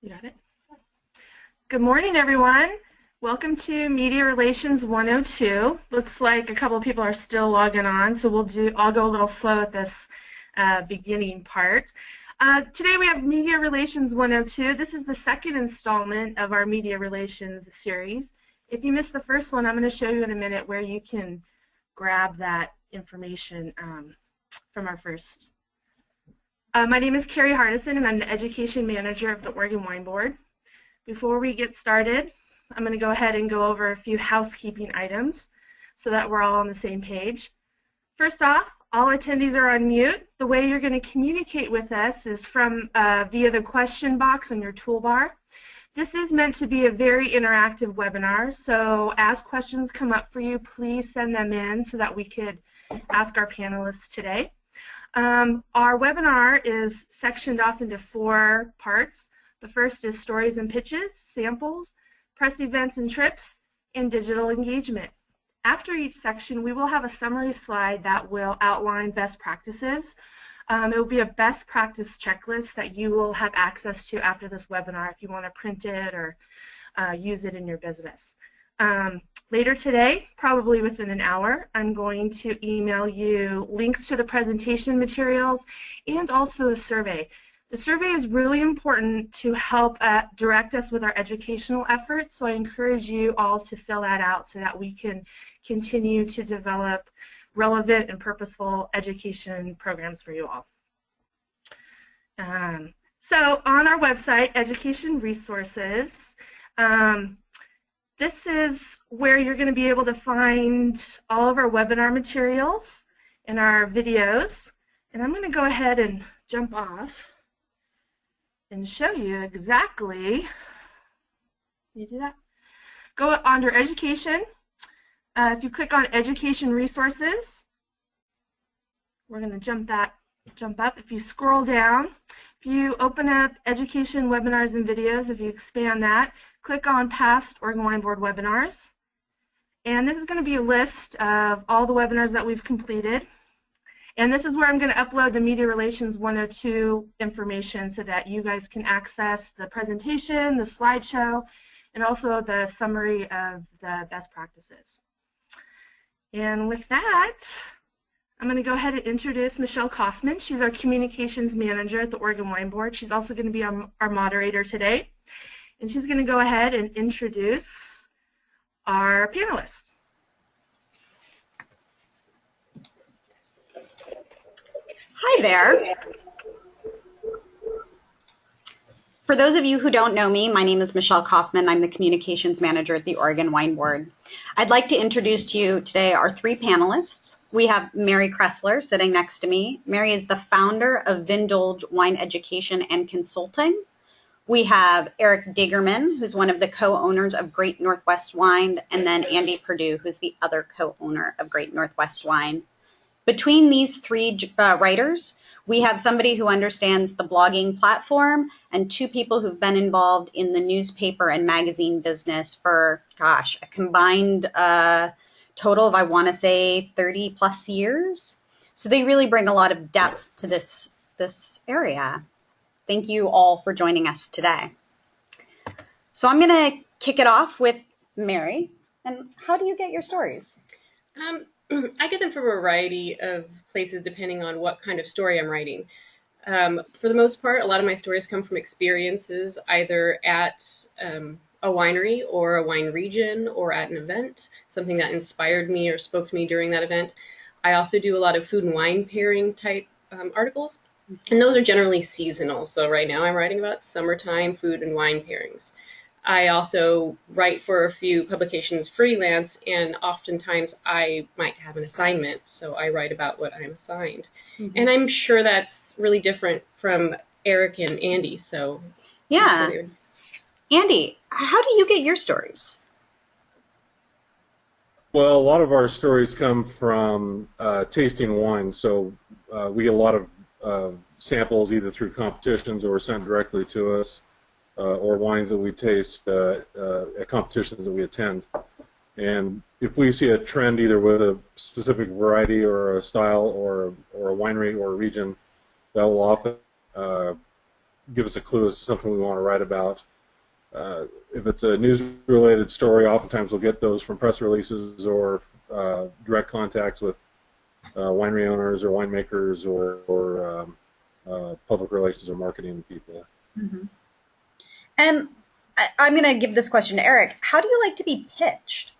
You got it? Good morning, everyone. Welcome to Media Relations 102. Looks like a couple of people are still logging on, so I'll go a little slow at this beginning part. Today we have Media Relations 102. This is the second installment of our Media Relations series. If you missed the first one, I'm going to show you in a minute where you can grab that information from our first. My name is Carrie Hardison, and I'm the Education Manager of the Oregon Wine Board. Before we get started, I'm going to go ahead and go over a few housekeeping items so that we're all on the same page. First off, all attendees are on mute. The way you're going to communicate with us is from via the question box on your toolbar. This is meant to be a very interactive webinar, so as questions come up for you, please send them in so that we could ask our panelists today. Our webinar is sectioned off into 4 parts. The first is stories and pitches, samples, press events and trips, and digital engagement. After each section, we will have a summary slide that will outline best practices. It will be a best practice checklist that you will have access to after this webinar if you want to print it or use it in your business. Later today, probably within an hour, I'm going to email you links to the presentation materials and also a survey. The survey is really important to help direct us with our educational efforts, so I encourage you all to fill that out so that we can continue to develop relevant and purposeful education programs for you all. So on our website, Education Resources, this is where you're going to be able to find all of our webinar materials and our videos. And I'm going to go ahead and jump off and show you exactly. You do that? Go under Education. If you click on Education Resources, we're going to jump up. If you scroll down, if you open up Education Webinars and Videos, if you expand that, click on Past Oregon Wine Board Webinars. And this is going to be a list of all the webinars that we've completed. And this is where I'm going to upload the Media Relations 102 information so that you guys can access the presentation, the slideshow, and also the summary of the best practices. And with that, I'm going to go ahead and introduce Michelle Kaufman. She's our Communications Manager at the Oregon Wine Board. She's also going to be our moderator today. And she's going to go ahead and introduce our panelists. Hi there. For those of you who don't know me, my name is Michelle Kaufman. I'm the Communications Manager at the Oregon Wine Board. I'd like to introduce to you today our 3 panelists. We have Mary Kressler sitting next to me. Mary is the founder of Vindulge Wine Education and Consulting. We have Eric Diggerman, who's one of the co-owners of Great Northwest Wine, and then Andy Perdue, who's the other co-owner of Great Northwest Wine. Between these 3 writers, we have somebody who understands the blogging platform and 2 people who've been involved in the newspaper and magazine business for, gosh, a combined total of, I want to say, 30 plus years. So they really bring a lot of depth to this area. Thank you all for joining us today. So I'm going to kick it off with Mary. And how do you get your stories? I get them from a variety of places depending on what kind of story I'm writing. For the most part, a lot of my stories come from experiences either at a winery or a wine region or at an event, something that inspired me or spoke to me during that event. I also do a lot of food and wine pairing type articles, and those are generally seasonal. So right now I'm writing about summertime food and wine pairings. I also write for a few publications freelance, and oftentimes I might have an assignment, so I write about what I'm assigned. Mm-hmm. And I'm sure that's really different from Eric and Andy, so yeah. Andy, how do you get your stories? Well, a lot of our stories come from tasting wine, so we get a lot of samples either through competitions or sent directly to us. Or wines that we taste at competitions that we attend. And if we see a trend either with a specific variety or a style or a winery or a region, that will often give us a clue as to something we want to write about. If it's a news-related story, oftentimes we'll get those from press releases or direct contacts with winery owners or winemakers or public relations or marketing people. Mm-hmm. And I'm going to give this question to Eric. How do you like to be pitched?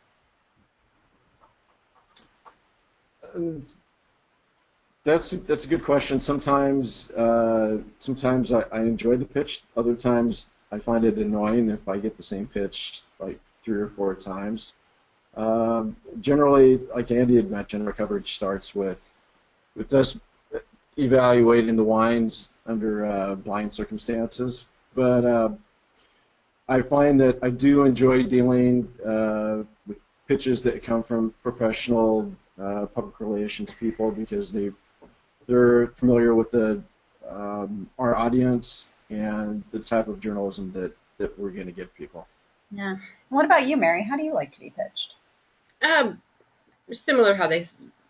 That's a good question. Sometimes I enjoy the pitch. Other times I find it annoying if I get the same pitch like 3 or 4 times. Generally, like Andy had mentioned, our coverage starts with us evaluating the wines under blind circumstances. But I find that I do enjoy dealing with pitches that come from professional public relations people because they're familiar with our audience and the type of journalism that we're going to give people. Yeah. What about you, Mary? How do you like to be pitched? Similar how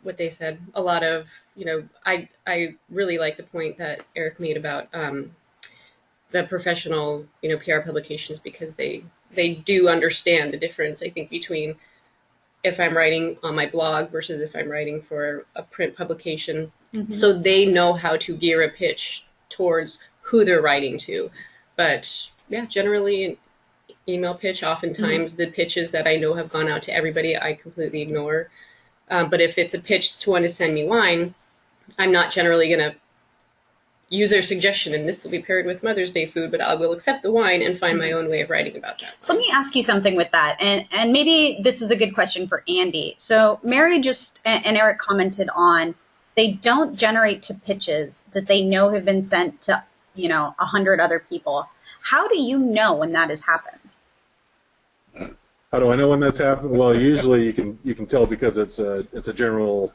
what they said. A lot of, I really like the point that Eric made about the professional, PR publications, because they do understand the difference, I think, between if I'm writing on my blog versus if I'm writing for a print publication. Mm-hmm. So they know how to gear a pitch towards who they're writing to. But yeah, generally an email pitch, oftentimes the pitches that I know have gone out to everybody, I completely ignore. But if it's a pitch to want to send me wine, I'm not generally going to use their suggestion, and this will be paired with Mother's Day food, but I will accept the wine and find my own way of writing about that. So let me ask you something with that, and maybe this is a good question for Andy. So Mary and Eric commented on they don't generate to pitches that they know have been sent to 100 other people. How do you know when that has happened? How do I know when that's happened? Well, usually you can tell because it's a general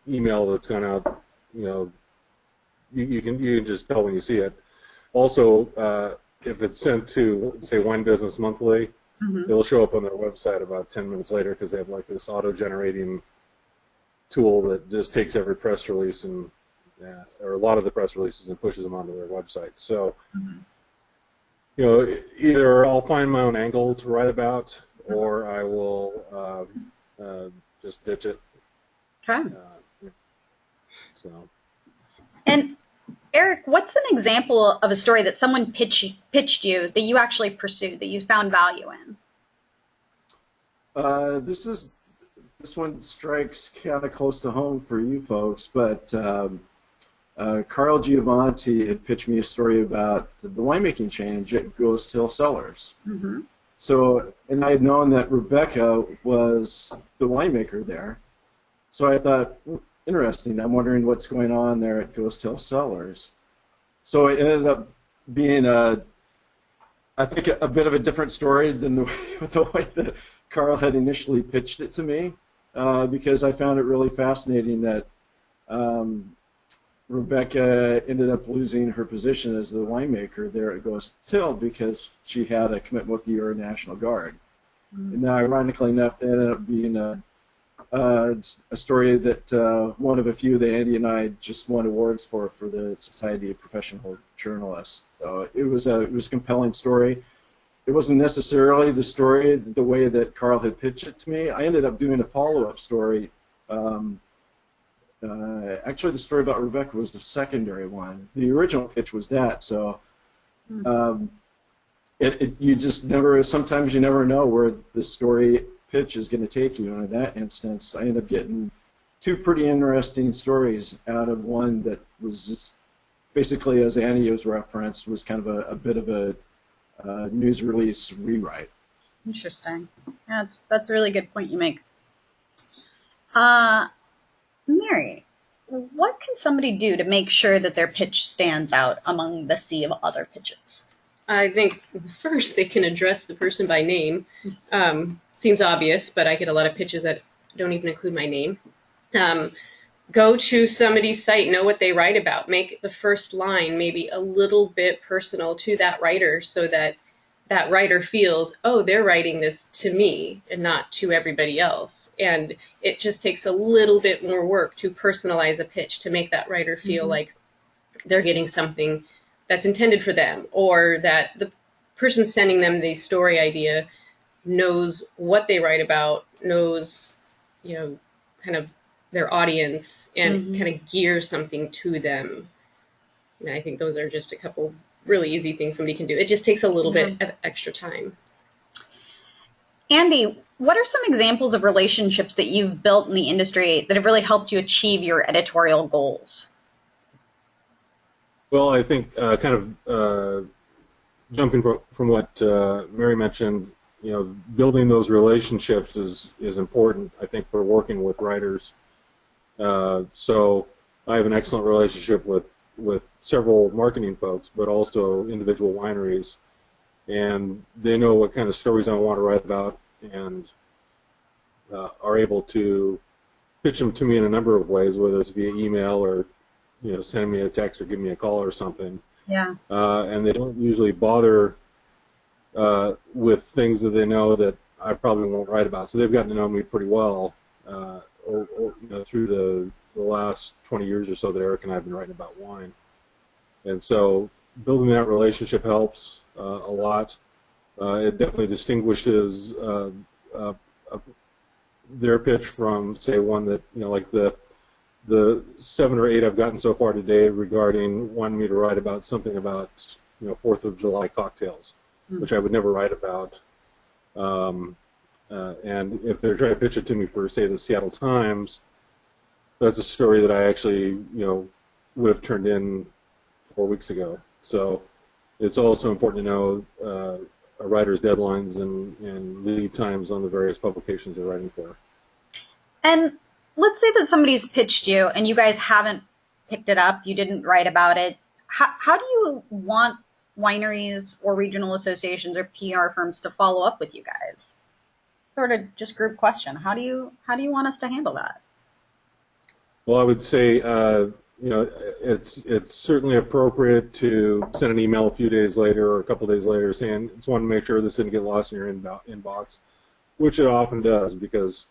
email that's gone out. You can just tell when you see it. Also, if it's sent to, say, Wine Business Monthly, it'll show up on their website about 10 minutes later because they have like this auto-generating tool that just takes every press release or a lot of the press releases and pushes them onto their website. So, either I'll find my own angle to write about, or I will just ditch it. Okay. So. And Eric, what's an example of a story that someone pitched you that you actually pursued, that you found value in? This one strikes kind of close to home for you folks, but Carl Giovanti had pitched me a story about the winemaking change at Ghost Hill Cellars. Mm-hmm. So, and I had known that Rebecca was the winemaker there, so I thought, interesting. I'm wondering what's going on there at Ghost Hill Cellars. So it ended up being I think a bit of a different story than the way that Carl had initially pitched it to me, because I found it really fascinating that Rebecca ended up losing her position as the winemaker there at Ghost Hill because she had a commitment with the Air National Guard. Mm-hmm. And now, ironically enough, that ended up being a story that one of a few that Andy and I just won awards for the Society of Professional Journalists. So it was a compelling story. It wasn't necessarily the story the way that Carl had pitched it to me. I ended up doing a follow-up story. Actually, the story about Rebecca was the secondary one. The original pitch was that. So you just never. Sometimes you never know where the story pitch is going to take you, and in that instance, I ended up getting 2 pretty interesting stories out of one that was just basically, as Annie was referenced, was kind of a bit of a news release rewrite. Interesting. Yeah, that's a really good point you make. Mary, what can somebody do to make sure that their pitch stands out among the sea of other pitches? I think first they can address the person by name. Seems obvious, but I get a lot of pitches that don't even include my name. Go to somebody's site, know what they write about. Make the first line maybe a little bit personal to that writer so that that writer feels, oh, they're writing this to me and not to everybody else. And it just takes a little bit more work to personalize a pitch to make that writer feel like they're getting something that's intended for them, or that the person sending them the story idea knows what they write about, knows, kind of their audience, and kind of gears something to them. And I think those are just a couple really easy things somebody can do. It just takes a little bit of extra time. Andy, what are some examples of relationships that you've built in the industry that have really helped you achieve your editorial goals? Well, I think jumping from what Mary mentioned, building those relationships is important, I think, for working with writers. So I have an excellent relationship with several marketing folks, but also individual wineries, and they know what kind of stories I want to write about, and are able to pitch them to me in a number of ways, whether it's via email or send me a text or give me a call or something. Yeah. And they don't usually bother with things that they know that I probably won't write about. So they've gotten to know me pretty well through the last 20 years or so that Eric and I have been writing about wine. And so building that relationship helps a lot. It definitely distinguishes their pitch from, say, one that, like the 7 or 8 I've gotten so far today regarding wanting me to write about something about 4th of July cocktails, which I would never write about. And if they're trying to pitch it to me for, say, the Seattle Times, that's a story that I actually would have turned in 4 weeks ago. So it's also important to know a writer's deadlines and lead times on the various publications they're writing for. And let's say that somebody's pitched you and you guys haven't picked it up, you didn't write about it. How do you want wineries or regional associations or PR firms to follow up with you guys? Sort of just group question. How do you want us to handle that? Well, I would say it's certainly appropriate to send an email a few days later or a couple days later saying, just want to make sure this didn't get lost in your inbox, which it often does, because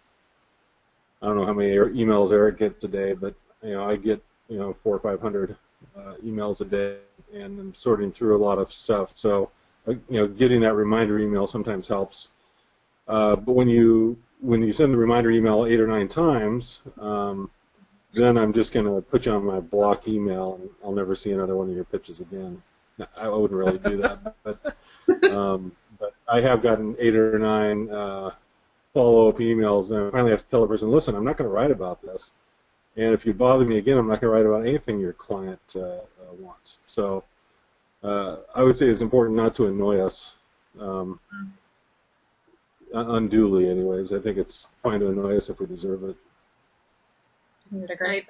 I don't know how many emails Eric gets a day, but I get 400 or 500 emails a day, and I'm sorting through a lot of stuff. So getting that reminder email sometimes helps. But when you send the reminder email 8 or 9 times, then I'm just going to put you on my block email, and I'll never see another one of your pitches again. I wouldn't really do that, but I have gotten 8 or 9 follow-up emails, and I finally have to tell the person, listen, I'm not going to write about this, and if you bother me again, I'm not going to write about anything your client wants. So I would say it's important not to annoy us unduly, anyways. I think it's fine to annoy us if we deserve it.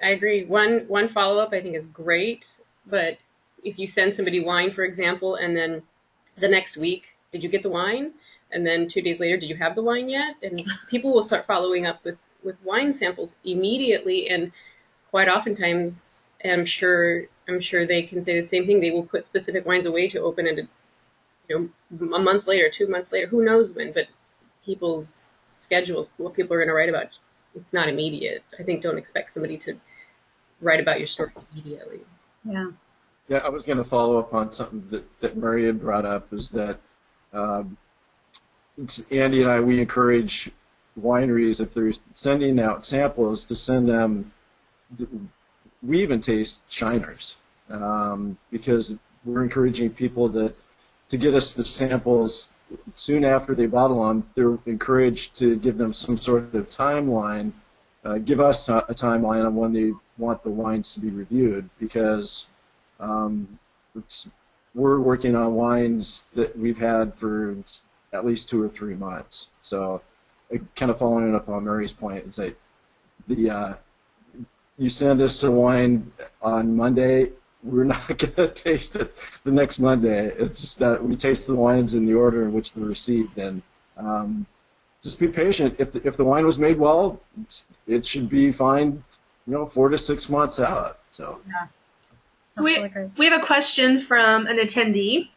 I agree. One follow-up I think is great, but if you send somebody wine, for example, and then the next week, did you get the wine? And then 2 days later, did you have the wine yet? And people will start following up with wine samples immediately, and quite oftentimes, I'm sure they can say the same thing. They will put specific wines away to open it, a month later, 2 months later, who knows when, but people's schedules, what people are going to write about, it's not immediate. I think don't expect somebody to write about your story immediately. Yeah. Yeah, I was going to follow up on something that Mary had brought up, is that Andy and I, we encourage wineries, if they're sending out samples, to send them, we even taste shiners, because we're encouraging people to get us the samples soon after they bottle them. They're encouraged to give them some sort of timeline, give us a timeline on when they want the wines to be reviewed, because we're working on wines that we've had for at least 2 or 3 months. So kind of following up on Mary's point, and say, you send us a wine on Monday, we're not going to taste it the next Monday. It's just that we taste the wines in the order in which they're received, and just be patient. If the wine was made well, it should be fine, 4 to 6 months out. So yeah. So we have a question from an attendee.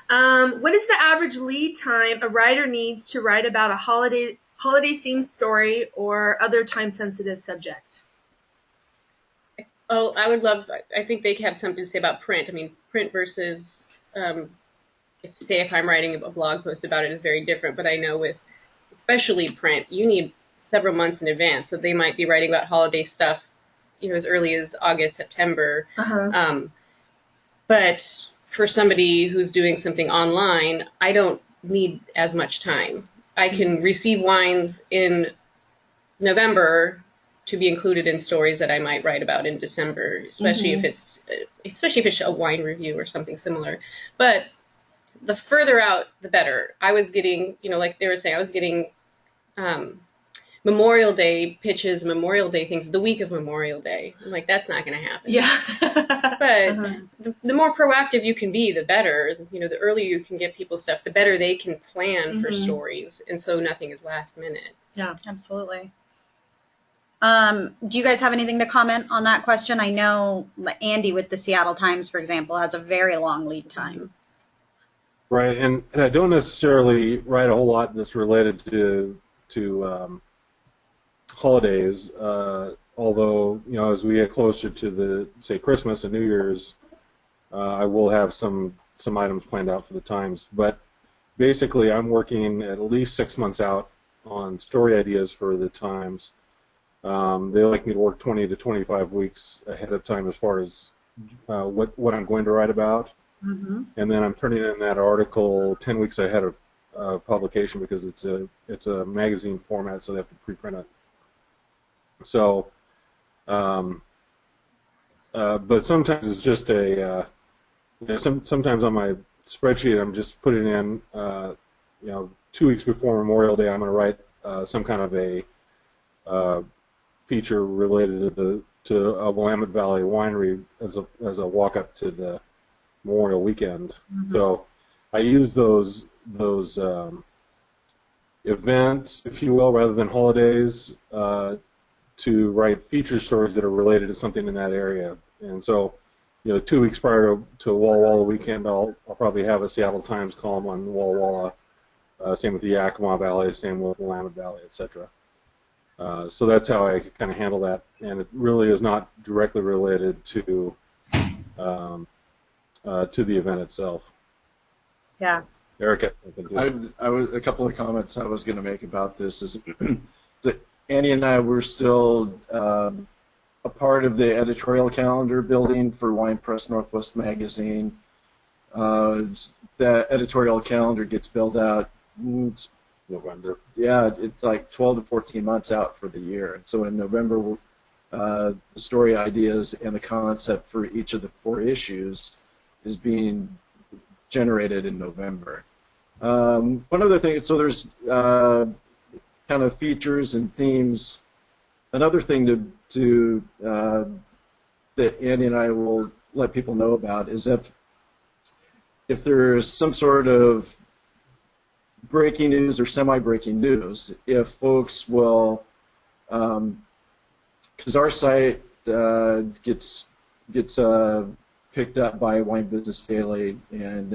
What is the average lead time a writer needs to write about a holiday themed story or other time sensitive subject? Oh, I would love. I think they have something to say about print. I mean, print versus, if I'm writing a blog post about it, is very different. But I know with, especially print, you need several months in advance. So they might be writing about holiday stuff, as early as August, September. Uh-huh. But for somebody who's doing something online, I don't need as much time. I can receive wines in November to be included in stories that I might write about in December, especially if it's a wine review or something similar. But the further out, the better. I was getting, like they were saying, I was getting um, Memorial Day pitches, Memorial Day things the week of Memorial Day. I'm like, that's not going to happen. Yeah. But the more proactive you can be, the better. The earlier you can get people stuff, the better they can plan for stories, and so nothing is last minute. Yeah, absolutely. Do you guys have anything to comment on that question? I know Andy with the Seattle Times, for example, has a very long lead time. Right, and I don't necessarily write a whole lot that's related to holidays. Although as we get closer to the say Christmas and New Year's, I will have some items planned out for the Times. But basically, I'm working at least 6 months out on story ideas for the Times. They like me to work 20 to 25 weeks ahead of time as far as what I'm going to write about. And then I'm turning in that article 10 weeks ahead of publication because it's a magazine format, so they have to preprint it. So, but sometimes it's just sometimes on my spreadsheet I'm just putting in 2 weeks before Memorial Day I'm going to write some kind of a feature related to a Willamette Valley winery as a walk up to the Memorial weekend. So I use those events, if you will, rather than holidays, to write feature stories that are related to something in that area. And so, 2 weeks prior to Walla Walla weekend, I'll probably have a Seattle Times column on Walla Walla. Same with the Yakima Valley, same with Willamette Valley, etc. So that's how I kind of handle that, and it really is not directly related to the event itself. Yeah. Erica, I was a couple of comments I was going to make about this is that Andy and I were still a part of the editorial calendar building for Wine Press Northwest magazine. The editorial calendar gets built out. It's November. Yeah, it's like 12 to 14 months out for the year. And so in November, the story ideas and the concept for each of the 4 issues is being generated in November. One other thing, so there's kind of features and themes. Another thing to that Andy and I will let people know about is if there's some sort of breaking news or semi-breaking news, if folks will, because our site gets picked up by Wine Business Daily and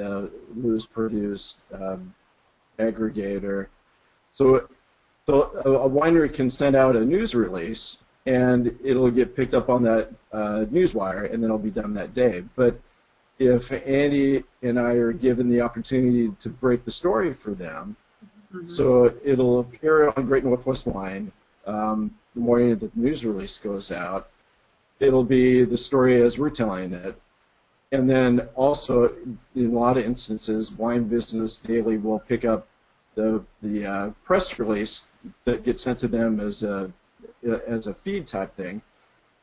Lou's Purdue's aggregator. So a winery can send out a news release, and it'll get picked up on that newswire, and then it'll be done that day. But if Andy and I are given the opportunity to break the story for them, so it'll appear on Great Northwest Wine the morning that the news release goes out. It'll be the story as we're telling it. And then also, in a lot of instances, Wine Business Daily will pick up the press release that gets sent to them as a feed type thing,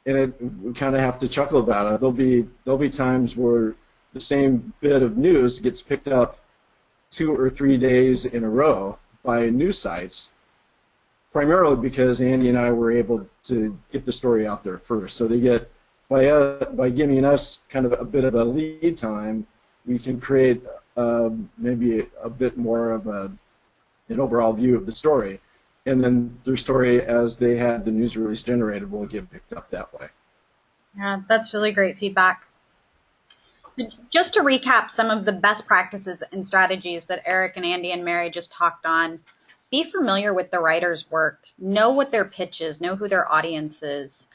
and we kind of have to chuckle about it. There'll be times where the same bit of news gets picked up 2 or 3 days in a row by news sites, primarily because Andy and I were able to get the story out there first. So they get by giving us kind of a bit of a lead time, we can create maybe a bit more of an overall view of the story. And then their story, as they had the news release generated, will get picked up that way. Yeah, that's really great feedback. Just to recap some of the best practices and strategies that Eric and Andy and Mary just talked on, be familiar with the writer's work. Know what their pitch is. Know who their audience is.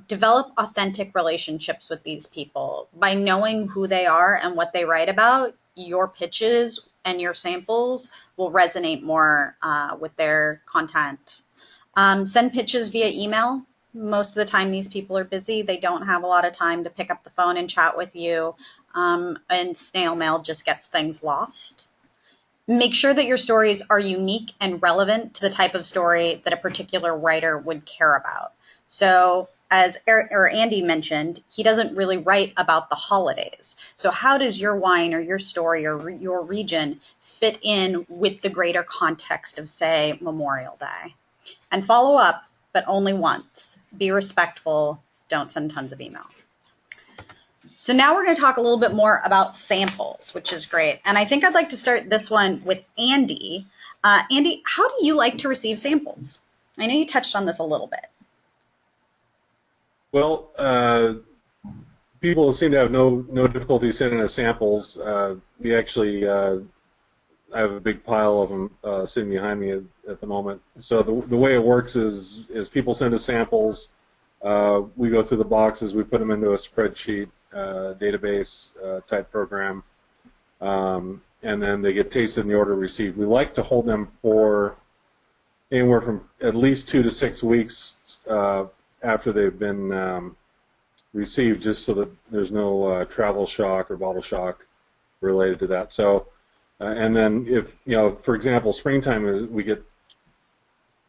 Develop authentic relationships with these people. By knowing who they are and what they write about, your pitches and your samples will resonate more with their content. Send pitches via email. Most of the time these people are busy. They don't have a lot of time to pick up the phone and chat with you. And snail mail just gets things lost. Make sure that your stories are unique and relevant to the type of story that a particular writer would care about. So as Andy mentioned, he doesn't really write about the holidays. So how does your wine or your story or your region fit in with the greater context of, say, Memorial Day? And follow up, but only once. Be respectful. Don't send tons of email. So now we're going to talk a little bit more about samples, which is great. And I think I'd like to start this one with Andy. Andy, how do you like to receive samples? I know you touched on this a little bit. Well, people seem to have no difficulty sending us samples. We actually I have a big pile of them sitting behind me at the moment. So the way it works is people send us samples. We go through the boxes. We put them into a spreadsheet database type program, and then they get tasted in the order received. We like to hold them for anywhere from at least 2 to 6 weeks after they've been received, just so that there's no travel shock or bottle shock related to that. So, and then if, for example, springtime we get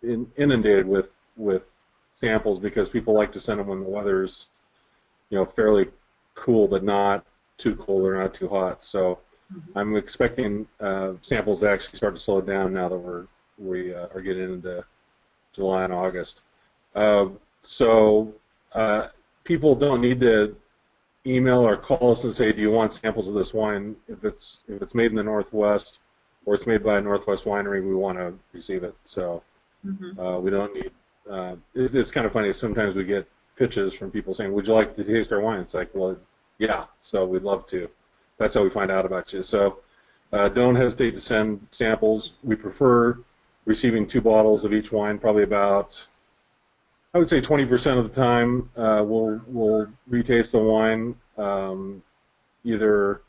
inundated with samples because people like to send them when the weather's, fairly cool, but not too cold or not too hot. So I'm expecting samples to actually start to slow down now that we are getting into July and August. So people don't need to email or call us and say, do you want samples of this wine? If it's made in the Northwest or it's made by a Northwest winery, we want to receive it. So we don't need, it's kind of funny, sometimes we get pitches from people saying, would you like to taste our wine? It's like, well, yeah, so we'd love to. That's how we find out about you. So don't hesitate to send samples. We prefer receiving 2 bottles of each wine, probably about, I would say 20% of the time we'll retaste the wine. Either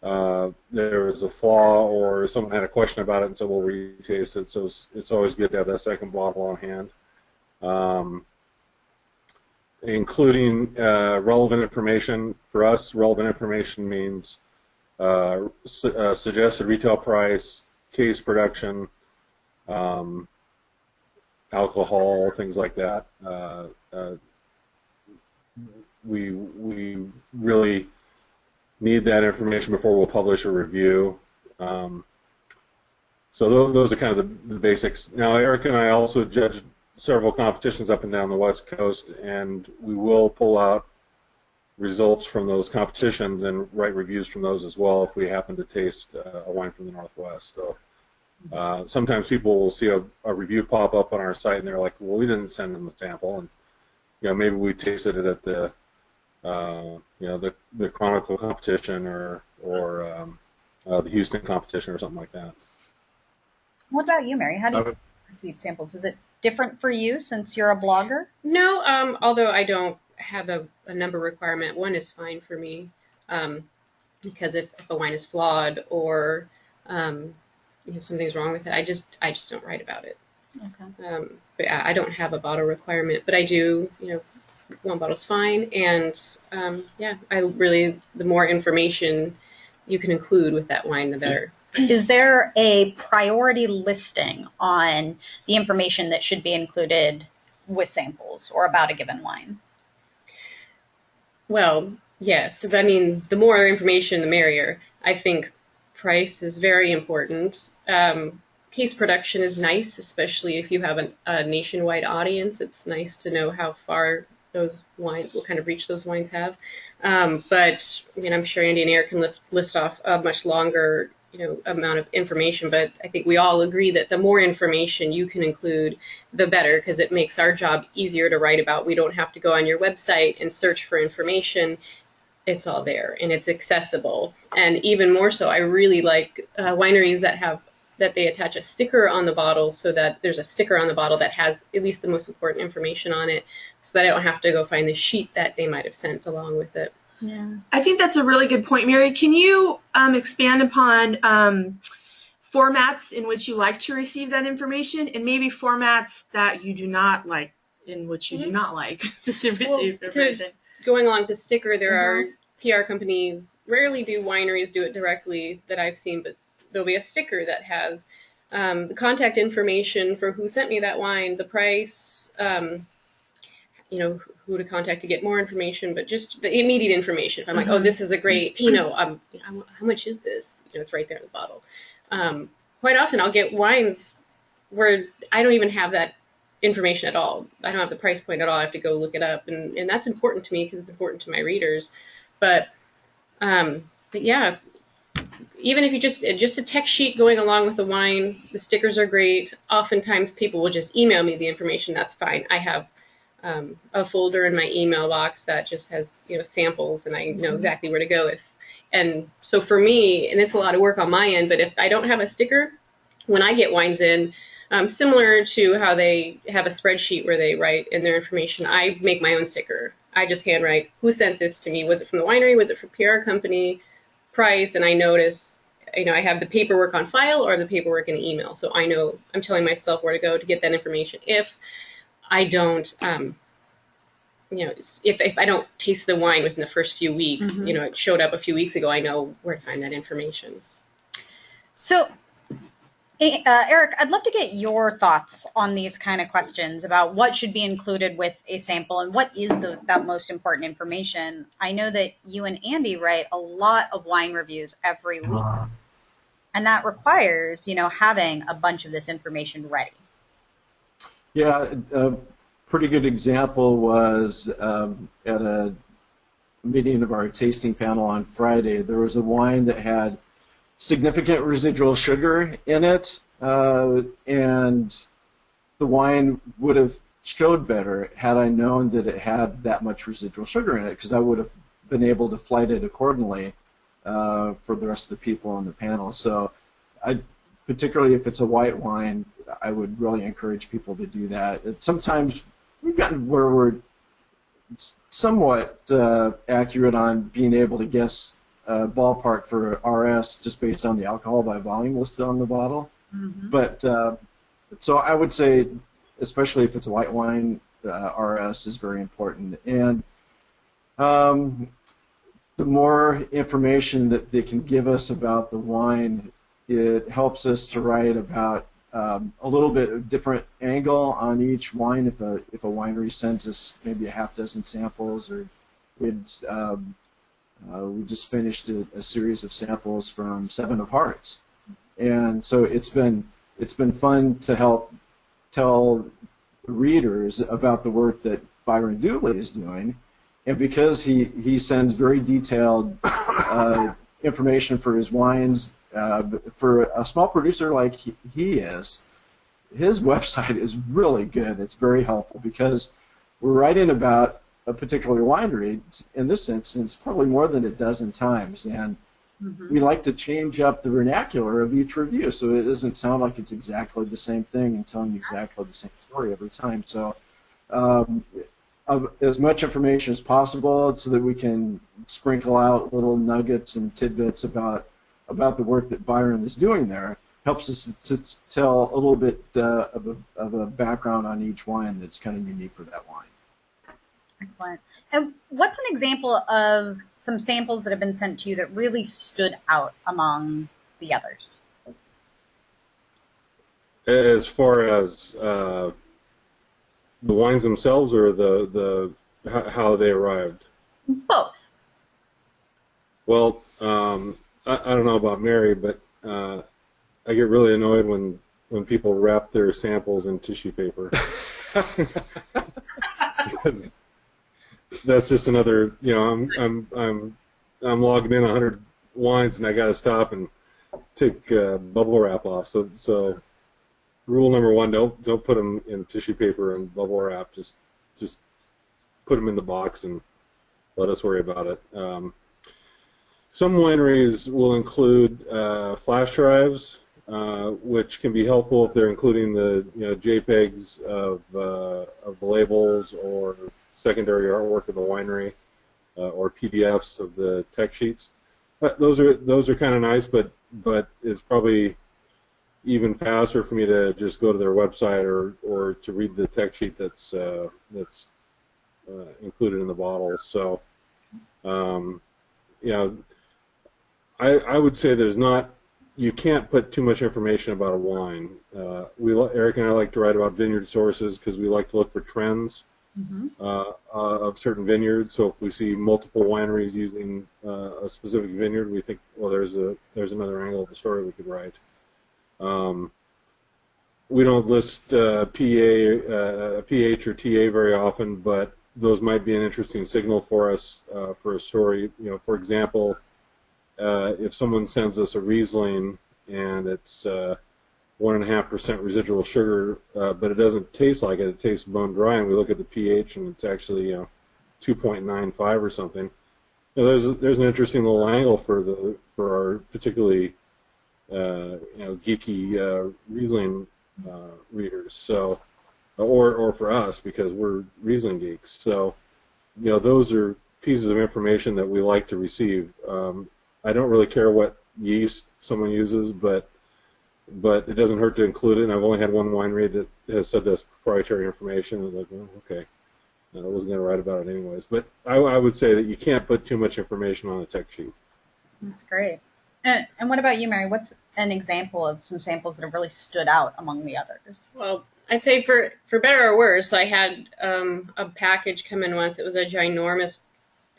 there was a flaw or someone had a question about it, and so we'll retaste it. So it's always good to have that second bottle on hand. Including relevant information. For us, relevant information means suggested retail price, case production, alcohol, things like that. We really need that information before we'll publish a review. So those are kind of the basics. Now, Eric and I also judge several competitions up and down the West Coast, and we will pull out results from those competitions and write reviews from those as well if we happen to taste a wine from the Northwest. So sometimes people will see a review pop up on our site and they're like, well, we didn't send them a sample, and maybe we tasted it at the the Chronicle competition or the Houston competition or something like that. What about you, Mary? How do you receive samples? Is it different for you since you're a blogger? No, although I don't have a number requirement, 1 is fine for me, because if a wine is flawed or something's wrong with it, I just don't write about it. Okay. But I don't have a bottle requirement, but I do, 1 bottle's fine, and the more information you can include with that wine, the better. Is there a priority listing on the information that should be included with samples or about a given wine? Well, yes. I mean, the more information, the merrier. I think price is very important. Case production is nice, especially if you have a nationwide audience. It's nice to know how far those wines, what kind of reach those wines have. But I mean, I'm sure Andy and Eric can list off a much longer amount of information, but I think we all agree that the more information you can include, the better, because it makes our job easier to write about. We don't have to go on your website and search for information. It's all there and it's accessible. And even more so, I really like wineries that have that they attach a sticker on the bottle so that there's a sticker on the bottle that has at least the most important information on it, so that I don't have to go find the sheet that they might have sent along with it. Yeah. I think that's a really good point, Mary. Can you expand upon formats in which you like to receive that information, and maybe formats that you do not like, in which you do not like to receive information? Going along with the sticker, there are PR companies, rarely do wineries do it directly that I've seen, but there'll be a sticker that has the contact information for who sent me that wine, the price, who to contact to get more information, but just the immediate information. If I'm like, oh, this is a great Pinot, how much is this? It's right there in the bottle. Quite often I'll get wines where I don't even have that information at all. I don't have the price point at all. I have to go look it up, and that's important to me because it's important to my readers. But yeah, even if you just a text sheet going along with the wine, the stickers are great. Oftentimes people will just email me the information. That's fine. I have a folder in my email box that just has samples, and I know exactly where to go if. And so for me, and it's a lot of work on my end, but if I don't have a sticker, when I get wines in, similar to how they have a spreadsheet where they write in their information, I make my own sticker. I just handwrite, who sent this to me? Was it from the winery? Was it from PR company? Price? And I notice, I have the paperwork on file or the paperwork in email. So I know I'm telling myself where to go to get that information. If I don't, if I don't taste the wine within the first few weeks, it showed up a few weeks ago, I know where to find that information. So, Eric, I'd love to get your thoughts on these kind of questions about what should be included with a sample and what is that most important information. I know that you and Andy write a lot of wine reviews every week, and that requires, having a bunch of this information ready. Yeah, a pretty good example was at a meeting of our tasting panel on Friday. There was a wine that had significant residual sugar in it, and the wine would have showed better had I known that it had that much residual sugar in it, because I would have been able to flight it accordingly for the rest of the people on the panel. So, particularly if it's a white wine, I would really encourage people to do that. Sometimes we've gotten where we're somewhat accurate on being able to guess ballpark for RS just based on the alcohol by volume listed on the bottle. But so I would say, especially if it's a white wine, RS is very important. And the more information that they can give us about the wine, it helps us to write about a little bit of different angle on each wine. If a winery sends us maybe a half dozen samples, or we just finished a series of samples from Seven of Hearts, and so it's been fun to help tell readers about the work that Byron Dooley is doing, and because he sends very detailed information for his wines. For a small producer like he is, his website is really good. It's very helpful because we're writing about a particular winery, in this instance, probably more than a dozen times, and we like to change up the vernacular of each review so it doesn't sound like it's exactly the same thing and telling exactly the same story every time. So as much information as possible so that we can sprinkle out little nuggets and tidbits about the work that Byron is doing there, helps us to tell a little bit of a background on each wine that's kind of unique for that wine. Excellent. And what's an example of some samples that have been sent to you that really stood out among the others? As far as the wines themselves, or how they arrived? Both. Well, I don't know about Mary, but I get really annoyed when people wrap their samples in tissue paper. Because that's just another, I'm logging in 100 wines and I got to stop and take bubble wrap off. So rule number one: don't put them in tissue paper and bubble wrap. Just put them in the box and let us worry about it. Some wineries will include flash drives which can be helpful if they're including the JPEGs of the labels or secondary artwork of the winery or PDFs of the tech sheets. Those are kind of nice, but it's probably even faster for me to just go to their website or to read the tech sheet that's included in the bottle. So, I would say you can't put too much information about a wine. Eric and I like to write about vineyard sources because we like to look for trends of certain vineyards. So if we see multiple wineries using a specific vineyard, we think, well, there's another angle of the story we could write. We don't list pH or TA very often, but those might be an interesting signal for us for a story. For example, if someone sends us a Riesling and it's 1.5% residual sugar, but it doesn't taste like it, it tastes bone dry, and we look at the pH and it's actually 2.95 or something. There's an interesting little angle for our particularly geeky Riesling readers. So, or for us because we're Riesling geeks. So, those are pieces of information that we like to receive. I don't really care what yeast someone uses, but it doesn't hurt to include it. And I've only had one winery that has said that's proprietary information. I was like, well, okay. I wasn't going to write about it anyways. But I would say that you can't put too much information on a tech sheet. That's great. And what about you, Mary? What's an example of some samples that have really stood out among the others? Well, I'd say for better or worse, I had a package come in once. It was a ginormous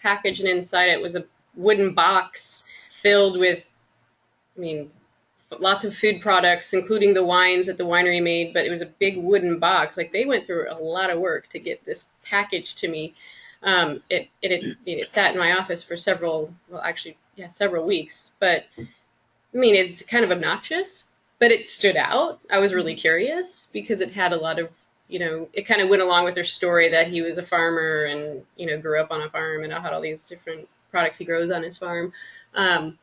package, and inside it was a wooden box filled with, lots of food products, including the wines that the winery made, but it was a big wooden box. Like, they went through a lot of work to get this package to me. It sat in my office for several weeks, but it's kind of obnoxious, but it stood out. I was really curious because it had a lot of, it kind of went along with their story that he was a farmer and, grew up on a farm and had all these different products he grows on his farm. And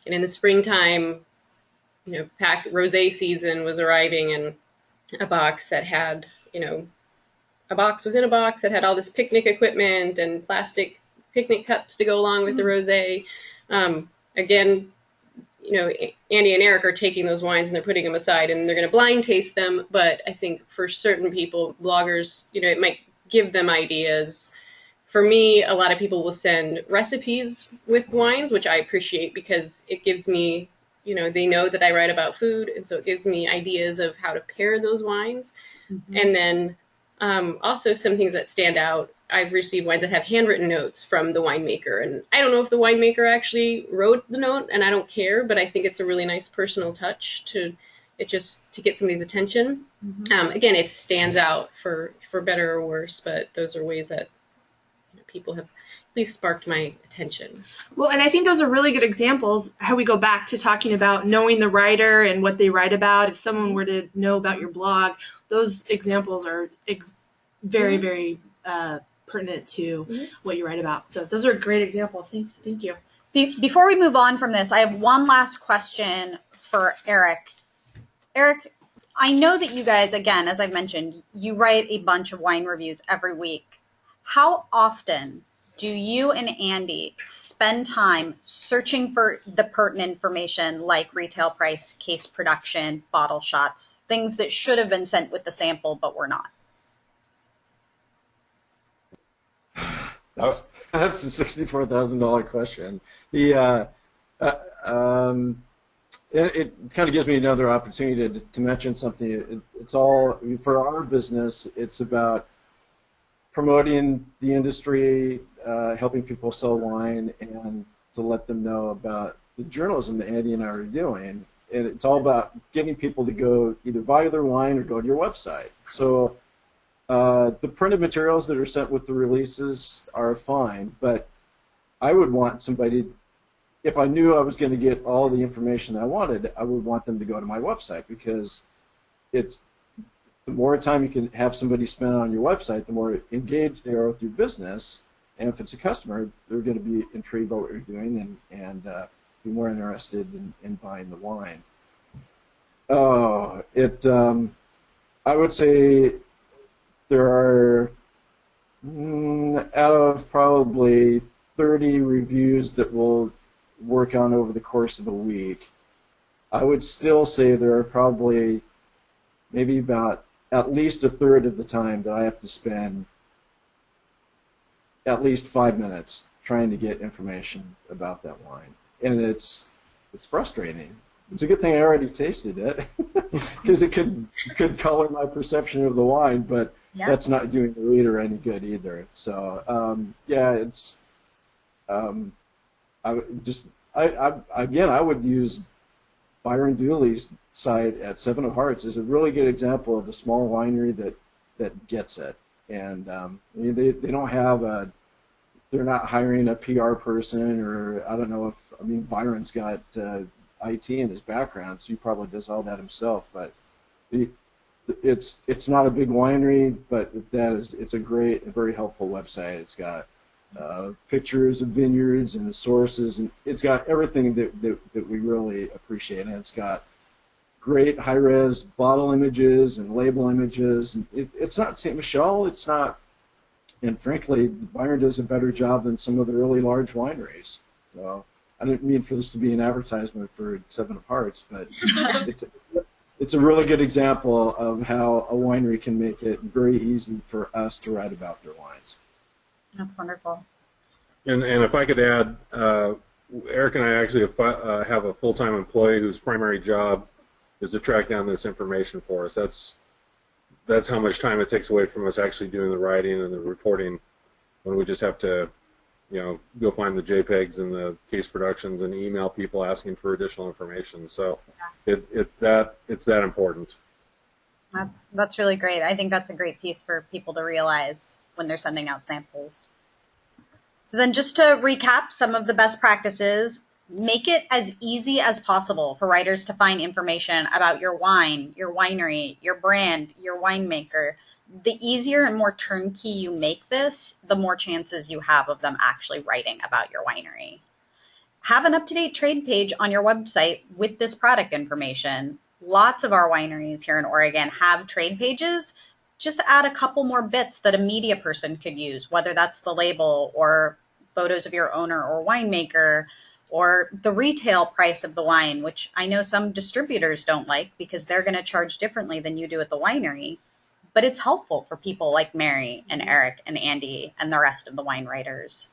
in the springtime, rosé season was arriving, and a box that had, a box within a box that had all this picnic equipment and plastic picnic cups to go along with the rosé. Again, Andy and Eric are taking those wines and they're putting them aside and they're going to blind taste them. But I think for certain people, bloggers, it might give them ideas. For me, a lot of people will send recipes with wines, which I appreciate because it gives me, they know that I write about food, and so it gives me ideas of how to pair those wines. Mm-hmm. And then also some things that stand out. I've received wines that have handwritten notes from the winemaker, and I don't know if the winemaker actually wrote the note, and I don't care, but I think it's a really nice personal touch to get somebody's attention. Mm-hmm. Again, it stands out for better or worse, but those are ways that people have at least sparked my attention. Well, and I think those are really good examples, how we go back to talking about knowing the writer and what they write about. If someone were to know about your blog, those examples are very, very pertinent to what you write about. So those are great examples. Thank you. Before we move on from this, I have one last question for Eric. Eric, I know that you guys, again, as I've mentioned, you write a bunch of wine reviews every week. How often do you and Andy spend time searching for the pertinent information like retail price, case production, bottle shots, things that should have been sent with the sample but were not? That's a $64,000 question. It kind of gives me another opportunity to mention something. It's all, for our business, it's about promoting the industry, helping people sell wine, and to let them know about the journalism that Andy and I are doing. And it's all about getting people to go either buy their wine or go to your website. So the printed materials that are sent with the releases are fine, but I would want somebody, if I knew I was going to get all the information I wanted, I would want them to go to my website, because it's the more time you can have somebody spend on your website, the more engaged they are with your business. And if it's a customer, they're going to be intrigued by what you're doing and be more interested in buying the wine. Oh, I would say there are out of probably 30 reviews that we'll work on over the course of a week. I would still say there are probably maybe about at least a third of the time that I have to spend at least 5 minutes trying to get information about that wine, and it's frustrating. It's a good thing I already tasted it because it could color my perception of the wine, but Yeah. that's not doing the reader any good either. So yeah, it's I would just I again I would use Byron Dooley's site at Seven of Hearts is a really good example of a small winery that gets it, and I mean, they don't have a they're not hiring a PR person, or I don't know if I mean Byron's got IT in his background, so he probably does all that himself. But the, it's not a big winery, but it's a great, very helpful website. It's got pictures of vineyards and the sources, and it's got everything that we really appreciate. And it's got great high-res bottle images and label images. And it's not St. Michel. It's not, and frankly, Byron does a better job than some of the really large wineries. So I didn't mean for this to be an advertisement for Seven of Hearts, but it's a really good example of how a winery can make it very easy for us to write about their wines. That's wonderful. And if I could add, Eric and I actually have a full-time employee whose primary job is to track down this information for us. That's how much time it takes away from us actually doing the writing and the reporting, when we just have to, go find the JPEGs and the case productions and email people asking for additional information. So it's that important. That's really great. I think that's a great piece for people to realize when they're sending out samples. So then, just to recap some of the best practices, make it as easy as possible for writers to find information about your wine, your winery, your brand, your winemaker. The easier and more turnkey you make this, the more chances you have of them actually writing about your winery. Have an up-to-date trade page on your website with this product information. Lots of our wineries here in Oregon have trade pages. Just add a couple more bits that a media person could use, whether that's the label or photos of your owner or winemaker, or the retail price of the wine, which I know some distributors don't like because they're going to charge differently than you do at the winery. But it's helpful for people like Mary and Eric and Andy and the rest of the wine writers.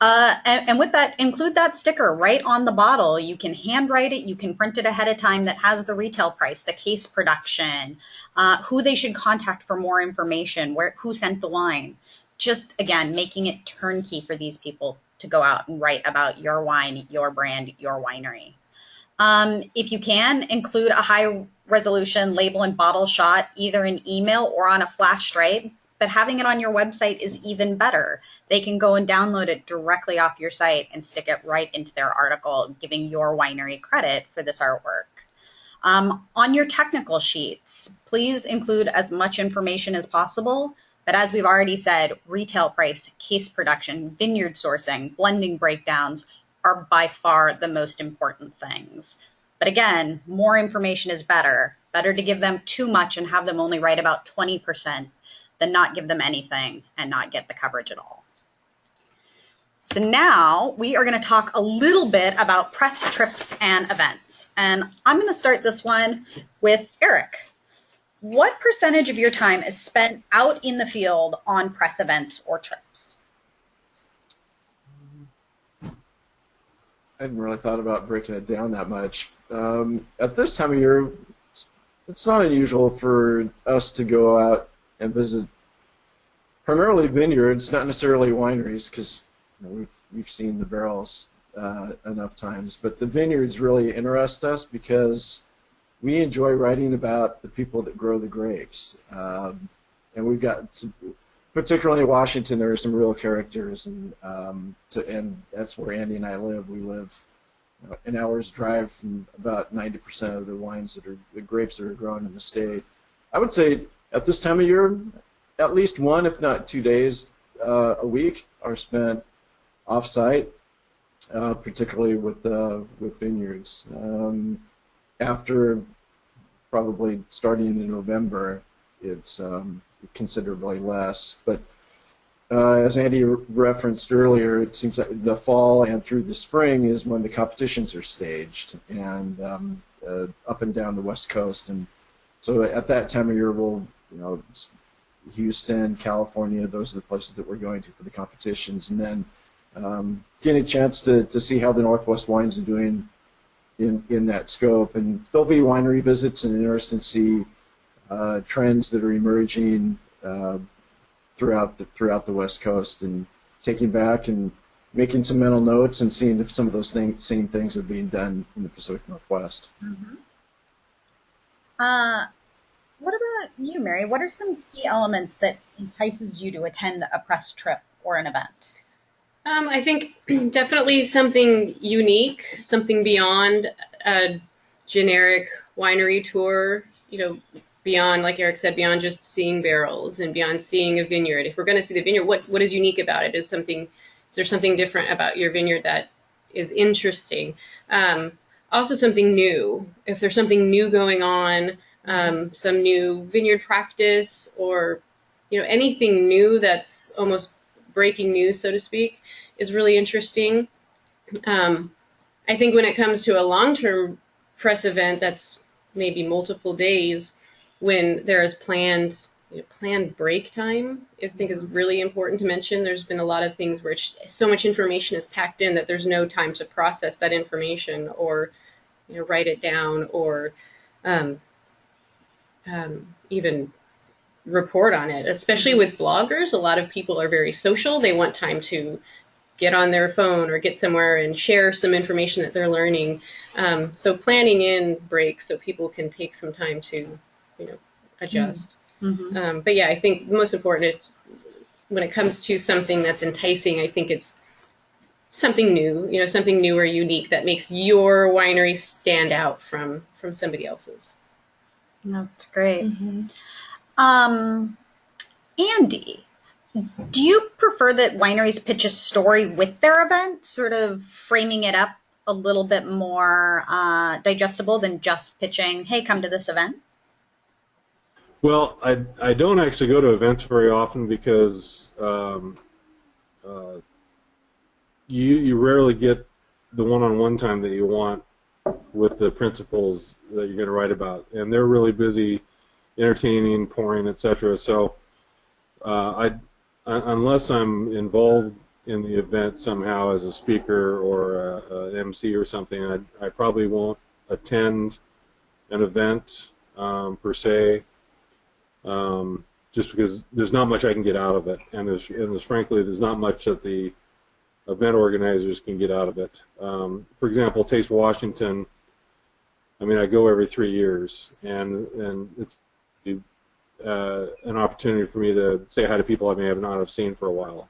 And with that, include that sticker right on the bottle. You can handwrite it, you can print it ahead of time that has the retail price, the case production, who they should contact for more information, who sent the wine. Just, again, making it turnkey for these people to go out and write about your wine, your brand, your winery. If you can, include a high resolution label and bottle shot, either in email or on a flash drive, but having it on your website is even better. They can go and download it directly off your site and stick it right into their article, giving your winery credit for this artwork. On your technical sheets, please include as much information as possible. But as we've already said, retail price, case production, vineyard sourcing, blending breakdowns are by far the most important things. But again, more information is better. Better to give them too much and have them only write about 20% than not give them anything and not get the coverage at all. So now we are going to talk a little bit about press trips and events. And I'm going to start this one with Eric. What percentage of your time is spent out in the field on press events or trips? I hadn't really thought about breaking it down that much. At this time of year, it's not unusual for us to go out and visit primarily vineyards, not necessarily wineries, because we've seen the barrels enough times. But the vineyards really interest us because we enjoy writing about the people that grow the grapes. And we've got some, particularly in Washington, there are some real characters, and that's where Andy and I live. We live an hour's drive from about 90% of the grapes that are grown in the state. I would say at this time of year, at least one, if not 2 days a week, are spent off-site, particularly with vineyards. after probably starting in November, it's considerably less. But as Andy referenced earlier, it seems like the fall and through the spring is when the competitions are staged, and up and down the West Coast. And so at that time of year, we'll, Houston, California, those are the places that we're going to for the competitions. And then getting a chance to see how the Northwest wines are doing in that scope. And there'll be winery visits and interesting to see trends that are emerging throughout the West Coast, and taking back and making some mental notes and seeing if some of those same things are being done in the Pacific Northwest. Mm-hmm. What about you, Mary? What are some key elements that entices you to attend a press trip or an event? I think definitely something unique, something beyond a generic winery tour, beyond, like Eric said, beyond just seeing barrels and beyond seeing a vineyard. If we're going to see the vineyard, what is unique about it? Is there something different about your vineyard that is interesting? Also something new. If there's something new going on, some new vineyard practice, or anything new that's almost breaking news, so to speak, is really interesting. I think when it comes to a long-term press event that's maybe multiple days, when there is planned break time, I think is really important to mention. There's been a lot of things where so much information is packed in that there's no time to process that information, or write it down, or even report on it. Especially with bloggers, a lot of people are very social. They want time to get on their phone or get somewhere and share some information that they're learning. So planning in breaks so people can take some time to, adjust. Mm-hmm. But yeah, I think the most important is when it comes to something that's enticing, I think it's something new, something new or unique that makes your winery stand out from somebody else's. That's great. Mm-hmm. Andy, do you prefer that wineries pitch a story with their event, sort of framing it up a little bit more digestible than just pitching, hey, come to this event? Well, I don't actually go to events very often because you rarely get the one-on-one time that you want with the principals that you're going to write about, and they're really busy entertaining, pouring, etc. So unless I'm involved in the event somehow as a speaker or an MC or something, I probably won't attend an event per se, just because there's not much I can get out of it, and there's frankly there's not much that the event organizers can get out of it. For example, Taste Washington, I mean, I go every 3 years, and it's an opportunity for me to say hi to people I may have not have seen for a while.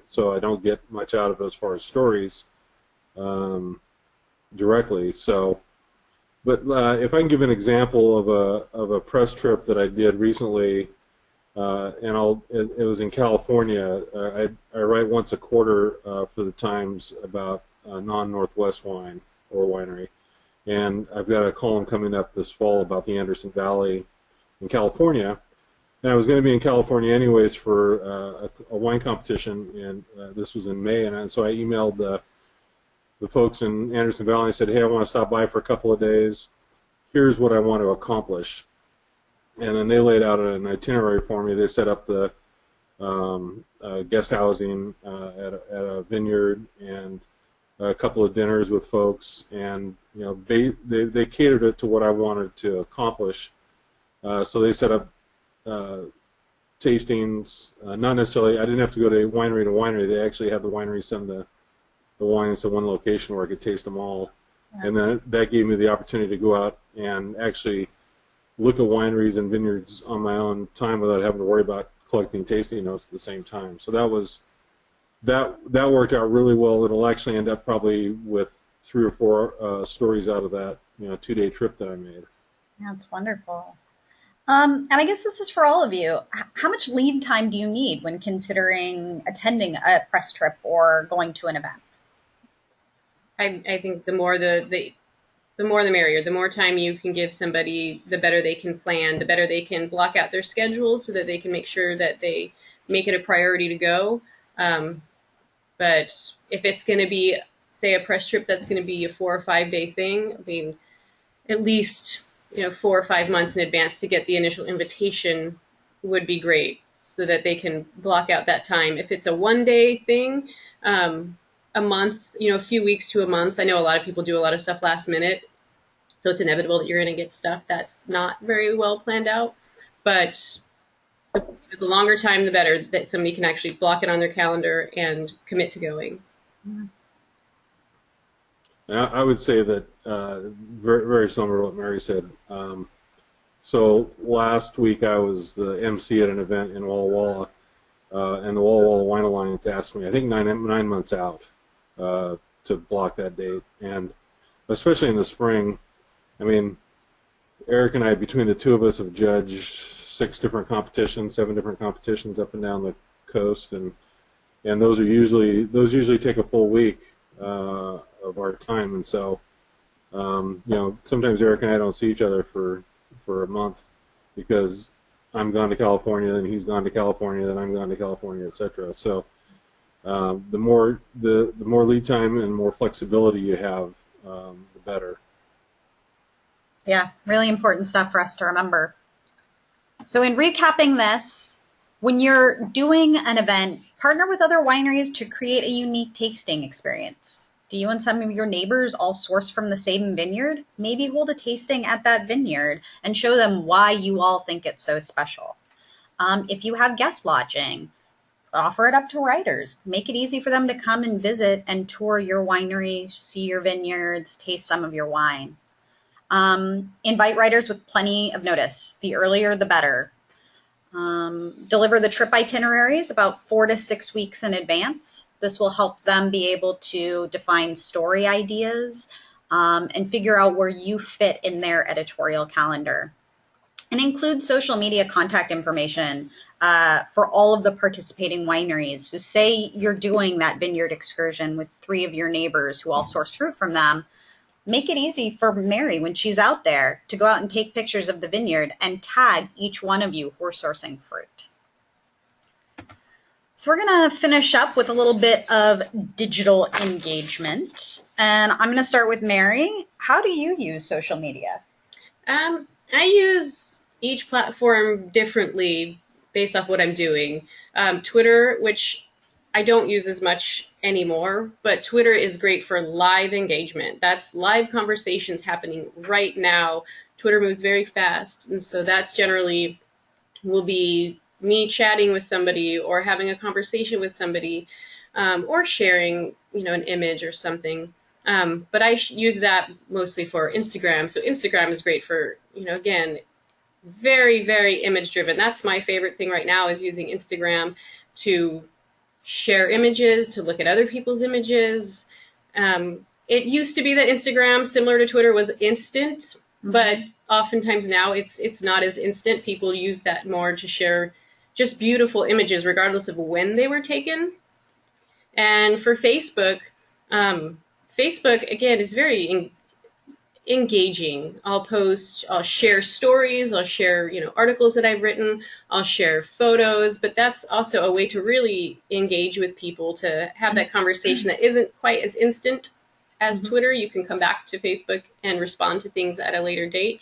So I don't get much out of it as far as stories directly. So, but if I can give an example of a press trip that I did recently, and it was in California. I write once a quarter for the Times about non-Northwest wine or winery, and I've got a column coming up this fall about the Anderson Valley in California. And I was going to be in California anyways for a wine competition, and this was in May, and so I emailed the folks in Anderson Valley and said, hey, I want to stop by for a couple of days. Here's what I want to accomplish. And then they laid out an itinerary for me. They set up the guest housing at a vineyard and a couple of dinners with folks, and they catered it to what I wanted to accomplish. So they set up tastings. Not necessarily, I didn't have to go to winery. They actually had the winery send the wines to one location where I could taste them all. Yeah. And then that gave me the opportunity to go out and actually look at wineries and vineyards on my own time without having to worry about collecting tasting notes at the same time. So that worked out really well. It'll actually end up probably with 3 or 4 stories out of that 2-day trip that I made. That's wonderful. And I guess this is for all of you. How much lead time do you need when considering attending a press trip or going to an event? I think the more the the more the merrier. The more time you can give somebody, the better they can plan, the better they can block out their schedule so that they can make sure that they make it a priority to go. But if it's going to be, say, a press trip that's going to be a 4 or 5 day thing, I mean, at least 4 or 5 months in advance to get the initial invitation would be great, so that they can block out that time. If it's a 1 day thing, a month, a few weeks to a month. I know a lot of people do a lot of stuff last minute, so it's inevitable that you're going to get stuff that's not very well planned out. But the longer time, the better, that somebody can actually block it on their calendar and commit to going. I would say that very, very similar to what Mary said. So last week I was the MC at an event in Walla Walla, and the Walla Walla Wine Alliance asked me, I think 9 months out, to block that date. And especially in the spring, I mean, Eric and I, between the two of us, have judged 7 different competitions up and down the coast, and those usually take a full week of our time. And so sometimes Eric and I don't see each other for a month, because I'm gone to California, then he's gone to California, then I'm gone to California, etc. So the more lead time and more flexibility you have, the better. Yeah, really important stuff for us to remember. So in recapping this, when you're doing an event, partner with other wineries to create a unique tasting experience. Do you and some of your neighbors all source from the same vineyard? Maybe hold a tasting at that vineyard and show them why you all think it's so special. If you have guest lodging, offer it up to writers. Make it easy for them to come and visit and tour your winery, see your vineyards, taste some of your wine. Invite writers with plenty of notice. The earlier, the better. Deliver the trip itineraries about 4 to 6 weeks in advance. This will help them be able to define story ideas and figure out where you fit in their editorial calendar. And include social media contact information for all of the participating wineries. So say you're doing that vineyard excursion with 3 of your neighbors who all source fruit from them. Make it easy for Mary when she's out there to go out and take pictures of the vineyard and tag each one of you who are sourcing fruit. So we're going to finish up with a little bit of digital engagement. And I'm going to start with Mary. How do you use social media? I use each platform differently based off what I'm doing. Twitter, which I don't use as much anymore, but Twitter is great for live engagement. That's live conversations happening right now. Twitter moves very fast, and so that's generally will be me chatting with somebody or having a conversation with somebody, or sharing, an image or something. But I use that mostly for Instagram. So Instagram is great for, again, very, very image driven. That's my favorite thing right now, is using Instagram to share images, to look at other people's images. It used to be that Instagram, similar to Twitter, was instant, but oftentimes now it's not as instant. People use that more to share just beautiful images, regardless of when they were taken. And for Facebook, Facebook, again, is very engaging. I'll share stories, I'll share, articles that I've written, I'll share photos, but that's also a way to really engage with people, to have that conversation that isn't quite as instant as Twitter. You can come back to Facebook and respond to things at a later date.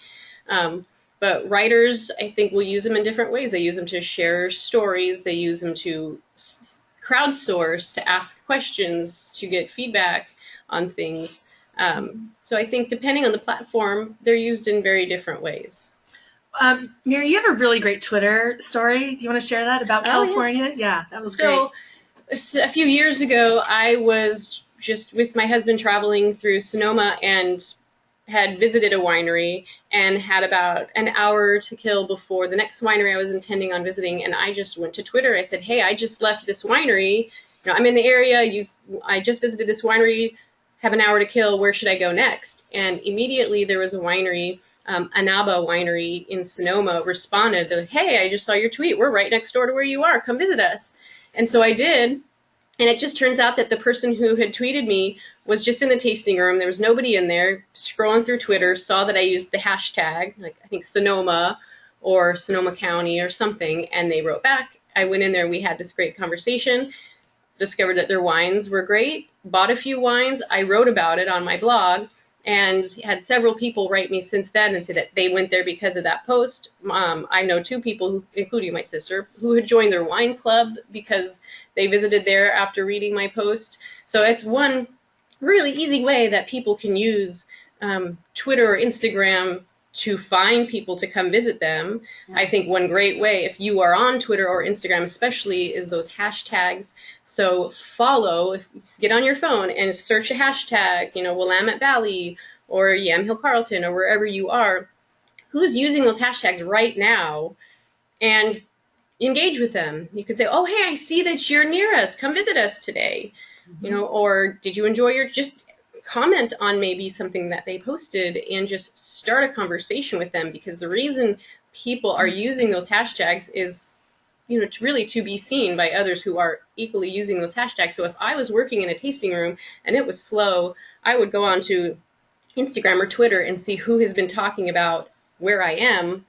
But writers, I think, will use them in different ways. They use them to share stories, they use them to crowdsource, to ask questions, to get feedback on things. So I think depending on the platform, they're used in very different ways. Mary, you have a really great Twitter story. Do you want to share that about California? Yeah, that was great. So a few years ago, I was just with my husband traveling through Sonoma and had visited a winery and had about an hour to kill before the next winery I was intending on visiting. And I just went to Twitter. I said, hey, I just left this winery. I'm in the area. I just visited this winery. Have an hour to kill. Where should I go next? And immediately there was a winery, Anaba Winery in Sonoma, responded, hey, I just saw your tweet. We're right next door to where you are. Come visit us. And so I did. And it just turns out that the person who had tweeted me was just in the tasting room. There was nobody in there, scrolling through Twitter, saw that I used the hashtag, like I think Sonoma or Sonoma County or something, and they wrote back. I went in there, we had this great conversation, discovered that their wines were great, bought a few wines. I wrote about it on my blog, and had several people write me since then and say that they went there because of that post. I know two people, including my sister, who had joined their wine club because they visited there after reading my post. So it's one really easy way that people can use Twitter or Instagram to find people to come visit them. Yeah. I think one great way, if you are on Twitter or Instagram especially, is those hashtags. So follow, if you get on your phone and search a hashtag, Willamette Valley or Yamhill Carlton or wherever you are, who's using those hashtags right now, and engage with them. You could say, oh, hey, I see that you're near us. Come visit us today. Or did you enjoy just comment on maybe something that they posted and just start a conversation with them, because the reason people are using those hashtags is to be seen by others who are equally using those hashtags. So if I was working in a tasting room and it was slow, I would go on to Instagram or Twitter and see who has been talking about where I am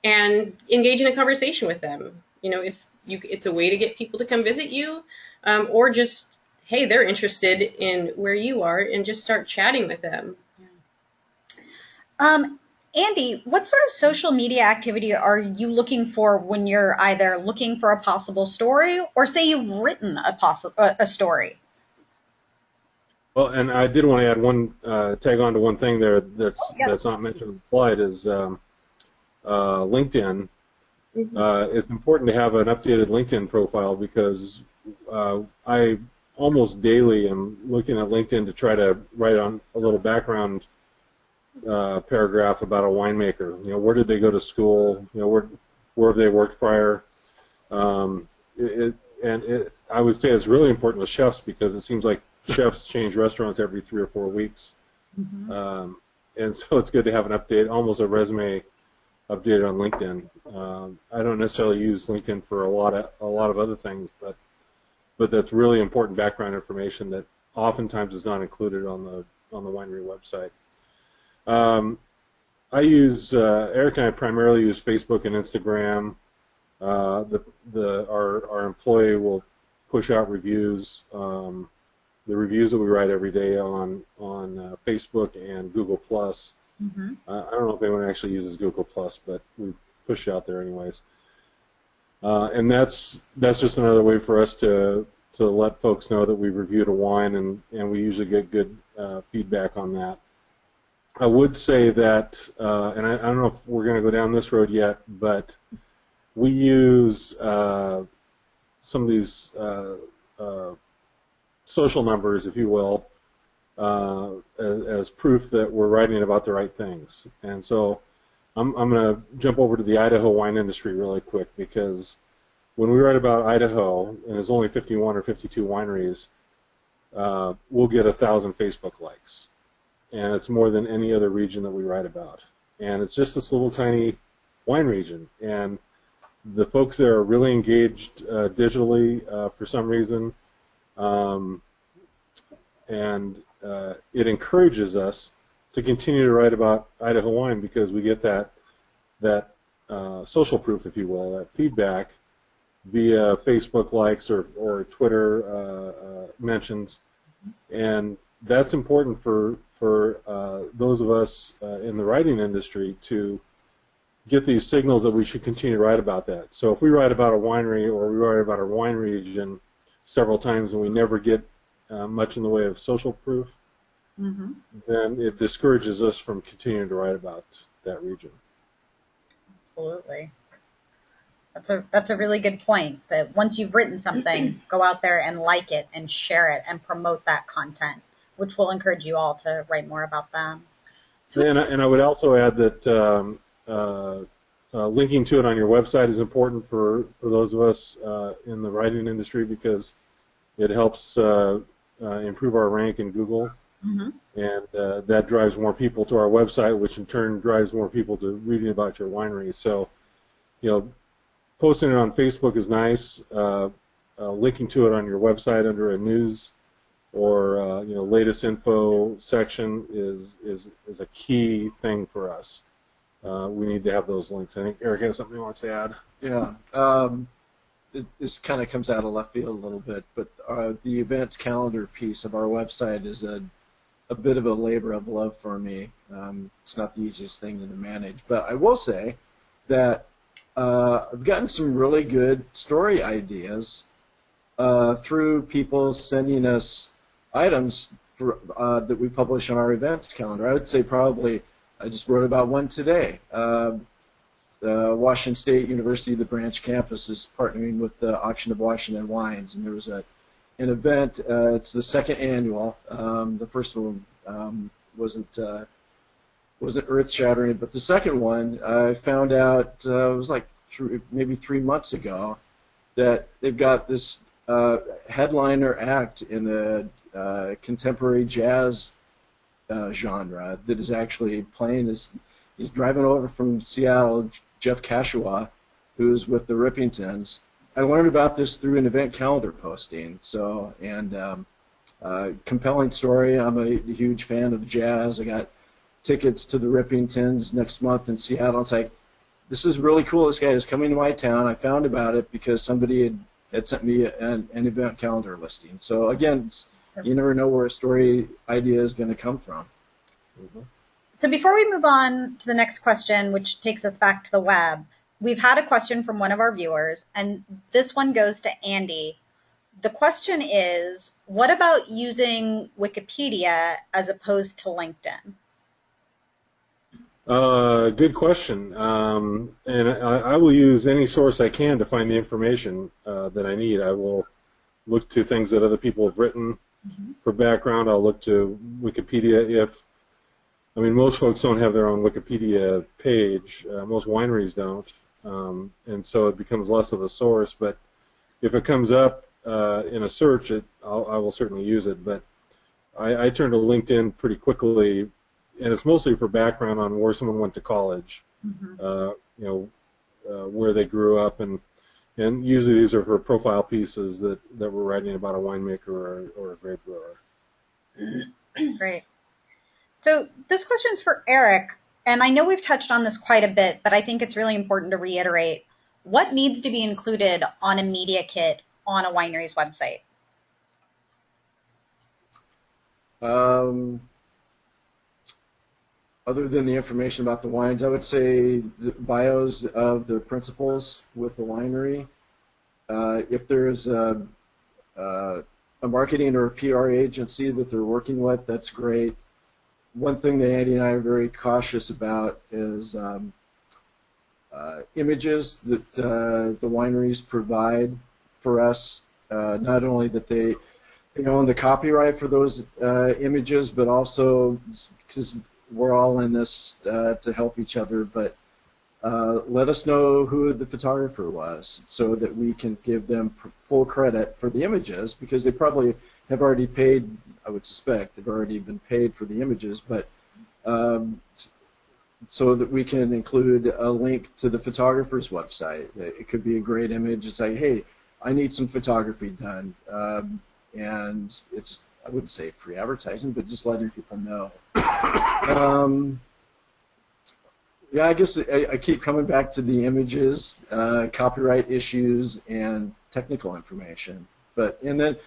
and engage in a conversation with them. It's a way to get people to come visit you, or just, hey, they're interested in where you are, and just start chatting with them. Andy, what sort of social media activity are you looking for when you're either looking for a possible story or say you've written a story? Well, and I did want to add one, tag on to one thing there that's not mentioned in the slide is LinkedIn. It's important to have an updated LinkedIn profile because I almost daily am looking at LinkedIn to try to write on a little background paragraph about a winemaker. Where did they go to school? Where have they worked prior? I would say it's really important with chefs because it seems like chefs change restaurants every 3 or 4 weeks. And so it's good to have an update, almost a resume updated on LinkedIn. I don't necessarily use LinkedIn for a lot of other things, but that's really important background information that oftentimes is not included on the winery website. Eric and I primarily use Facebook and Instagram. Our employee will push out reviews. The reviews that we write every day on Facebook and Google Plus. I don't know if anyone actually uses Google Plus, but we push it out there anyways. And that's just another way for us to let folks know that we reviewed a wine, and we usually get good feedback on that. I would say that, and I don't know if we're going to go down this road yet, but we use some of these social numbers, if you will, as proof that we're writing about the right things. And so I'm going to jump over to the Idaho wine industry really quick, because when we write about Idaho, and there's only 51 or 52 wineries, we'll get 1,000 Facebook likes. And it's more than any other region that we write about. And it's just this little tiny wine region. And the folks there are really engaged digitally for some reason. It encourages us to continue to write about Idaho wine because we get that social proof, if you will, that feedback via Facebook likes or Twitter mentions, and that's important for those of us in the writing industry to get these signals that we should continue to write about that. So if we write about a winery or we write about a wine region several times and we never get much in the way of social proof, then it discourages us from continuing to write about that region. Absolutely. That's a really good point, that once you've written something, go out there and like it and share it and promote that content, which will encourage you all to write more about them. So, and I would also add that linking to it on your website is important for those of us in the writing industry, because it helps improve our rank in Google, and that drives more people to our website, which in turn drives more people to reading about your winery. So, posting it on Facebook is nice, linking to it on your website under a news or latest info section is a key thing for us. We need to have those links. I think Eric has something he wants to add. Yeah. This kind of comes out of left field a little bit, but the events calendar piece of our website is a bit of a labor of love for me. It's not the easiest thing to manage, but I will say that I've gotten some really good story ideas through people sending us items that we publish on our events calendar. I would say probably, I just wrote about one today. The Washington State University, the branch campus, is partnering with the Auction of Washington Wines, and there was an event. It's the second annual. The first one wasn't earth-shattering, but the second one, I found out it was like maybe 3 months ago, that they've got this headliner act in the contemporary jazz genre that is actually playing. He's driving over from Seattle, Jeff Kashua, who's with the Rippingtons. I learned about this through an event calendar posting. So, and compelling story. I'm a huge fan of jazz. I got tickets to the Rippingtons next month in Seattle. It's like, this is really cool. This guy is coming to my town. I found about it because somebody had sent me an event calendar listing. So again, you never know where a story idea is going to come from. Mm-hmm. So before we move on to the next question, which takes us back to the web, we've had a question from one of our viewers, and this one goes to Andy. The question is, what about using Wikipedia as opposed to LinkedIn? Good question. And I will use any source I can to find the information that I need. I will look to things that other people have written for background. I'll look to Wikipedia most folks don't have their own Wikipedia page. Most wineries don't. And so it becomes less of a source. But if it comes up in a search, I will certainly use it. But I turn to LinkedIn pretty quickly, and it's mostly for background on where someone went to college, where they grew up, and usually these are for profile pieces that we're writing about a winemaker or a grape grower. Great. So this question is for Eric, and I know we've touched on this quite a bit, but I think it's really important to reiterate. What needs to be included on a media kit on a winery's website? Other than the information about the wines, I would say the bios of the principals with the winery. If there's a marketing or a PR agency that they're working with, that's great. One thing that Andy and I are very cautious about is images that the wineries provide for us. Not only that they own the copyright for those images, but also because we're all in this to help each other. But let us know who the photographer was so that we can give them full credit for the images, because they probably have already paid. I would suspect they've already been paid for the images, but so that we can include a link to the photographer's website. It could be a great image. It's like, hey, I need some photography done, and it's, I wouldn't say free advertising, but just letting people know. Yeah, I guess I keep coming back to the images, copyright issues, and technical information. But and then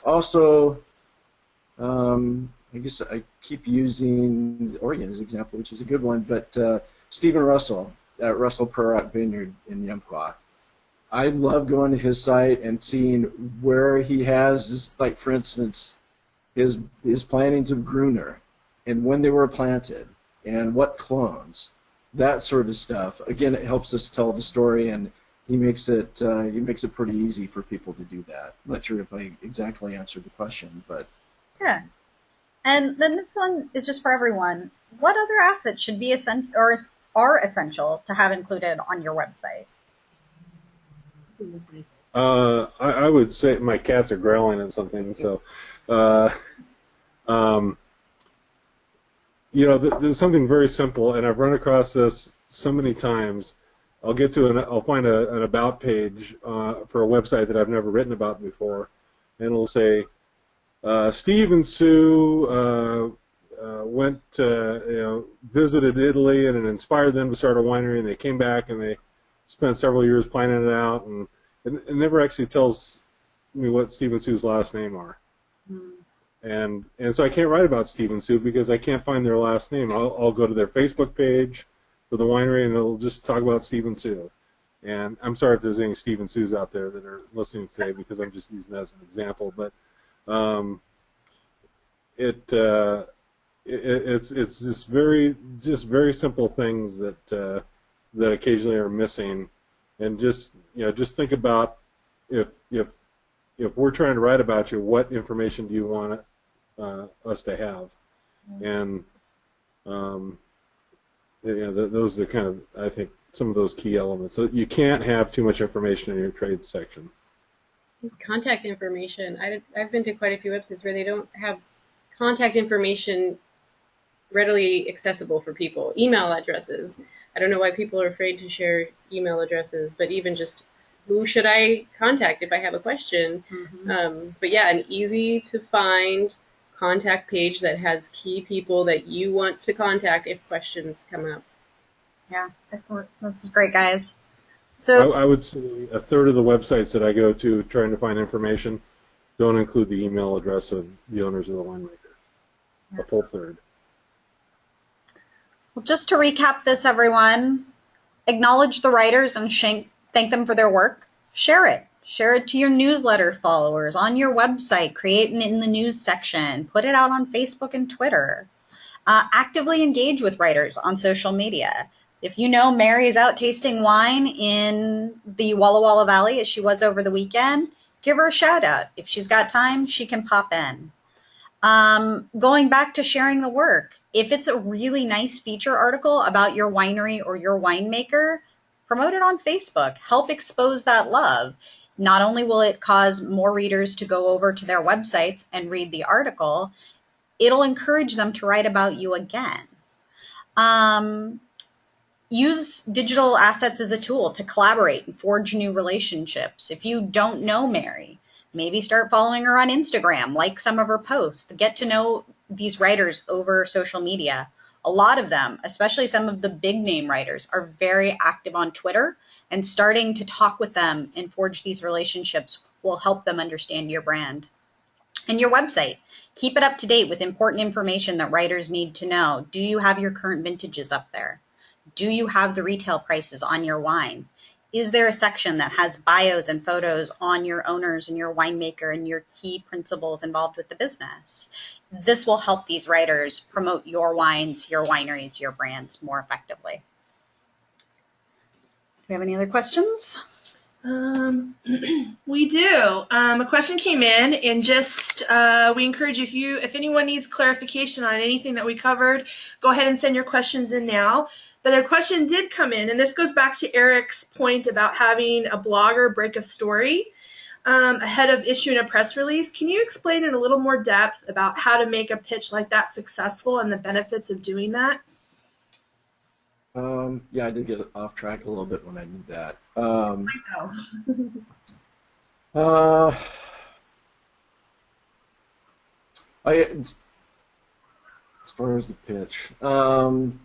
also, I guess I keep using Oregon as an example, which is a good one. But Stephen Russell at Russell Perrock Vineyard in Umpqua. I love going to his site and seeing where he has, like for instance, his plantings of Gruner and when they were planted and what clones, that sort of stuff. Again, it helps us tell the story, and he makes it pretty easy for people to do that. I'm not sure if I exactly answered the question, but yeah. And then this one is just for everyone. What other assets should be essential or are essential to have included on your website? I would say my cats are growling at something. So, there's something very simple, and I've run across this so many times. I'll get to I'll find an about page for a website that I've never written about before, and it'll say Steve and Sue went visited Italy, and it inspired them to start a winery, and they came back and they spent several years planning it out, and it never actually tells me what Steve and Sue's last name are. And so I can't write about Steve and Sue because I can't find their last name. I'll go to their Facebook page for the winery, and it'll just talk about Steve and Sue. And I'm sorry if there's any Steve and Sues out there that are listening today, because I'm just using that as an example. But it's just very simple things that occasionally are missing, and just think about if we're trying to write about you, what information do you want us to have? And those are kind of, I think, some of those key elements. So you can't have too much information in your trade section. Contact information. I've been to quite a few websites where they don't have contact information readily accessible for people. Email addresses. I don't know why people are afraid to share email addresses, but even just who should I contact if I have a question? But yeah, an easy to find contact page that has key people that you want to contact if questions come up. Yeah, this is great, guys. So I would say a third of the websites that I go to trying to find information don't include the email address of the owners of the winemaker. A full third. Well, just to recap this, everyone, acknowledge the writers and thank them for their work. Share it. Share it to your newsletter followers, on your website, create it in the news section, put it out on Facebook and Twitter. Actively engage with writers on social media. If you know Mary is out tasting wine in the Walla Walla Valley as she was over the weekend, give her a shout out. If she's got time, she can pop in. Going back to sharing the work, if it's a really nice feature article about your winery or your winemaker, promote it on Facebook. Help expose that love. Not only will it cause more readers to go over to their websites and read the article, it'll encourage them to write about you again. Use digital assets as a tool to collaborate and forge new relationships. If you don't know Mary, maybe start following her on Instagram, like some of her posts, get to know these writers over social media. A lot of them, especially some of the big name writers, are very active on Twitter, and starting to talk with them and forge these relationships will help them understand your brand. And your website, keep it up to date with important information that writers need to know. Do you have your current vintages up there? Do you have the retail prices on your wine? Is there a section that has bios and photos on your owners and your winemaker and your key principals involved with the business? This will help these writers promote your wines, your wineries, your brands more effectively. Do we have any other questions? We do. A question came in, and just we encourage you, if anyone needs clarification on anything that we covered, go ahead and send your questions in now. But a question did come in, and this goes back to Eric's point about having a blogger break a story ahead of issuing a press release. Can you explain in a little more depth about how to make a pitch like that successful and the benefits of doing that? Yeah, I did get off track a little bit when I did that. As far as the pitch, I'm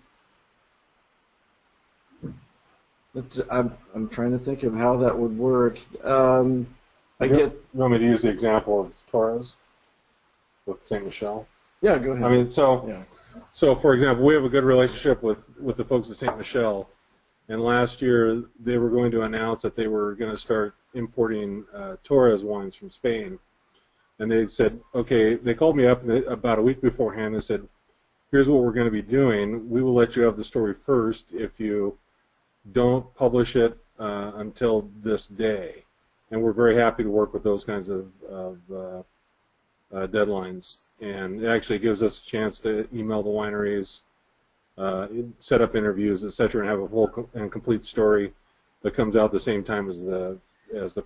trying to think of how that would work. You want me to use the example of Torres with St. Michel? Yeah, go ahead. I mean, so for example, we have a good relationship with the folks at St. Michel, and last year they were going to announce that they were going to start importing Torres wines from Spain, and they said, okay, they called me up about a week beforehand and said, here's what we're going to be doing. We will let you have the story first if you don't publish it until this day. And we're very happy to work with those kinds of deadlines. And it actually gives us a chance to email the wineries, set up interviews, etc., and have a full and complete story that comes out the same time as the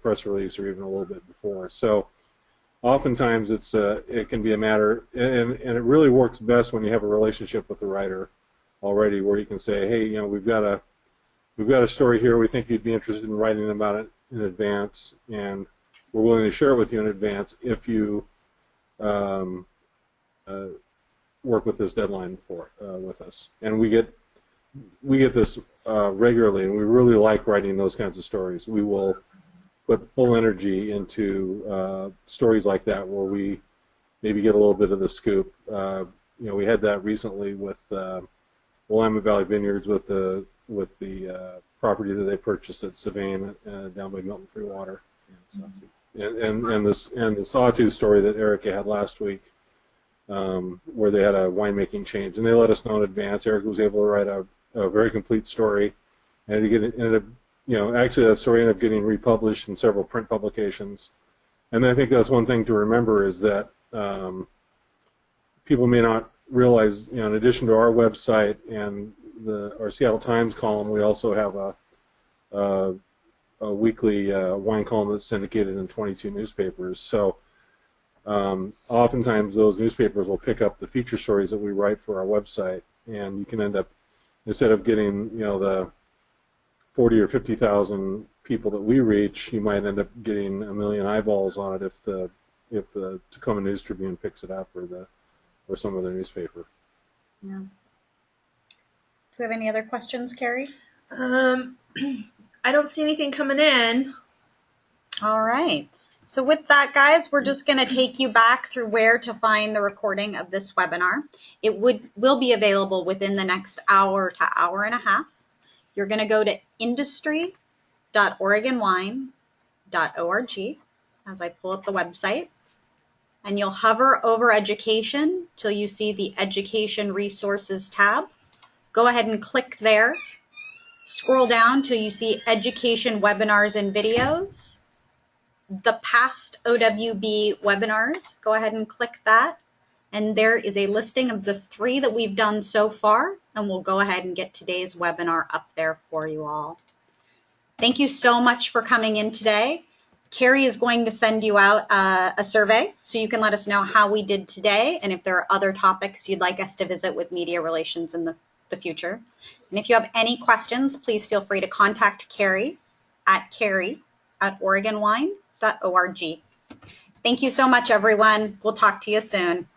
press release, or even a little bit before. So oftentimes it can be a matter, and it really works best when you have a relationship with the writer already, where you can say, hey, we've got we've got a story here we think you'd be interested in writing about it in advance, and we're willing to share it with you in advance if you work with this deadline with us. And we get this regularly, and we really like writing those kinds of stories. We will put full energy into stories like that where we maybe get a little bit of the scoop. We had that recently with Willamette Valley Vineyards with the property that they purchased at Sylvain down by Milton Free Water, and the Sawtooth story that Erica had last week, where they had a winemaking change, and they let us know in advance. Erica was able to write a very complete story, and it ended up, actually that story ended up getting republished in several print publications. And I think that's one thing to remember is that people may not realize, in addition to our website and our Seattle Times column, we also have a weekly wine column that's syndicated in 22 newspapers. So oftentimes those newspapers will pick up the feature stories that we write for our website, and you can end up, instead of getting the 40 or 50,000 people that we reach, you might end up getting 1 million eyeballs on it if the Tacoma News Tribune picks it up, or some other newspaper. Yeah. Do we have any other questions, Carrie? I don't see anything coming in. All right. So with that, guys, we're just going to take you back through where to find the recording of this webinar. It will be available within the next hour to hour and a half. You're going to go to industry.oregonwine.org as I pull up the website, and you'll hover over education till you see the Education Resources tab. Go ahead and click there. Scroll down till you see Education Webinars and Videos. The past OWB webinars, go ahead and click that. And there is a listing of the 3 that we've done so far, and we'll go ahead and get today's webinar up there for you all. Thank you so much for coming in today. Carrie is going to send you out a survey so you can let us know how we did today and if there are other topics you'd like us to visit with media relations in the future. And if you have any questions, please feel free to contact Carrie at oregonwine.org. Thank you so much, everyone. We'll talk to you soon.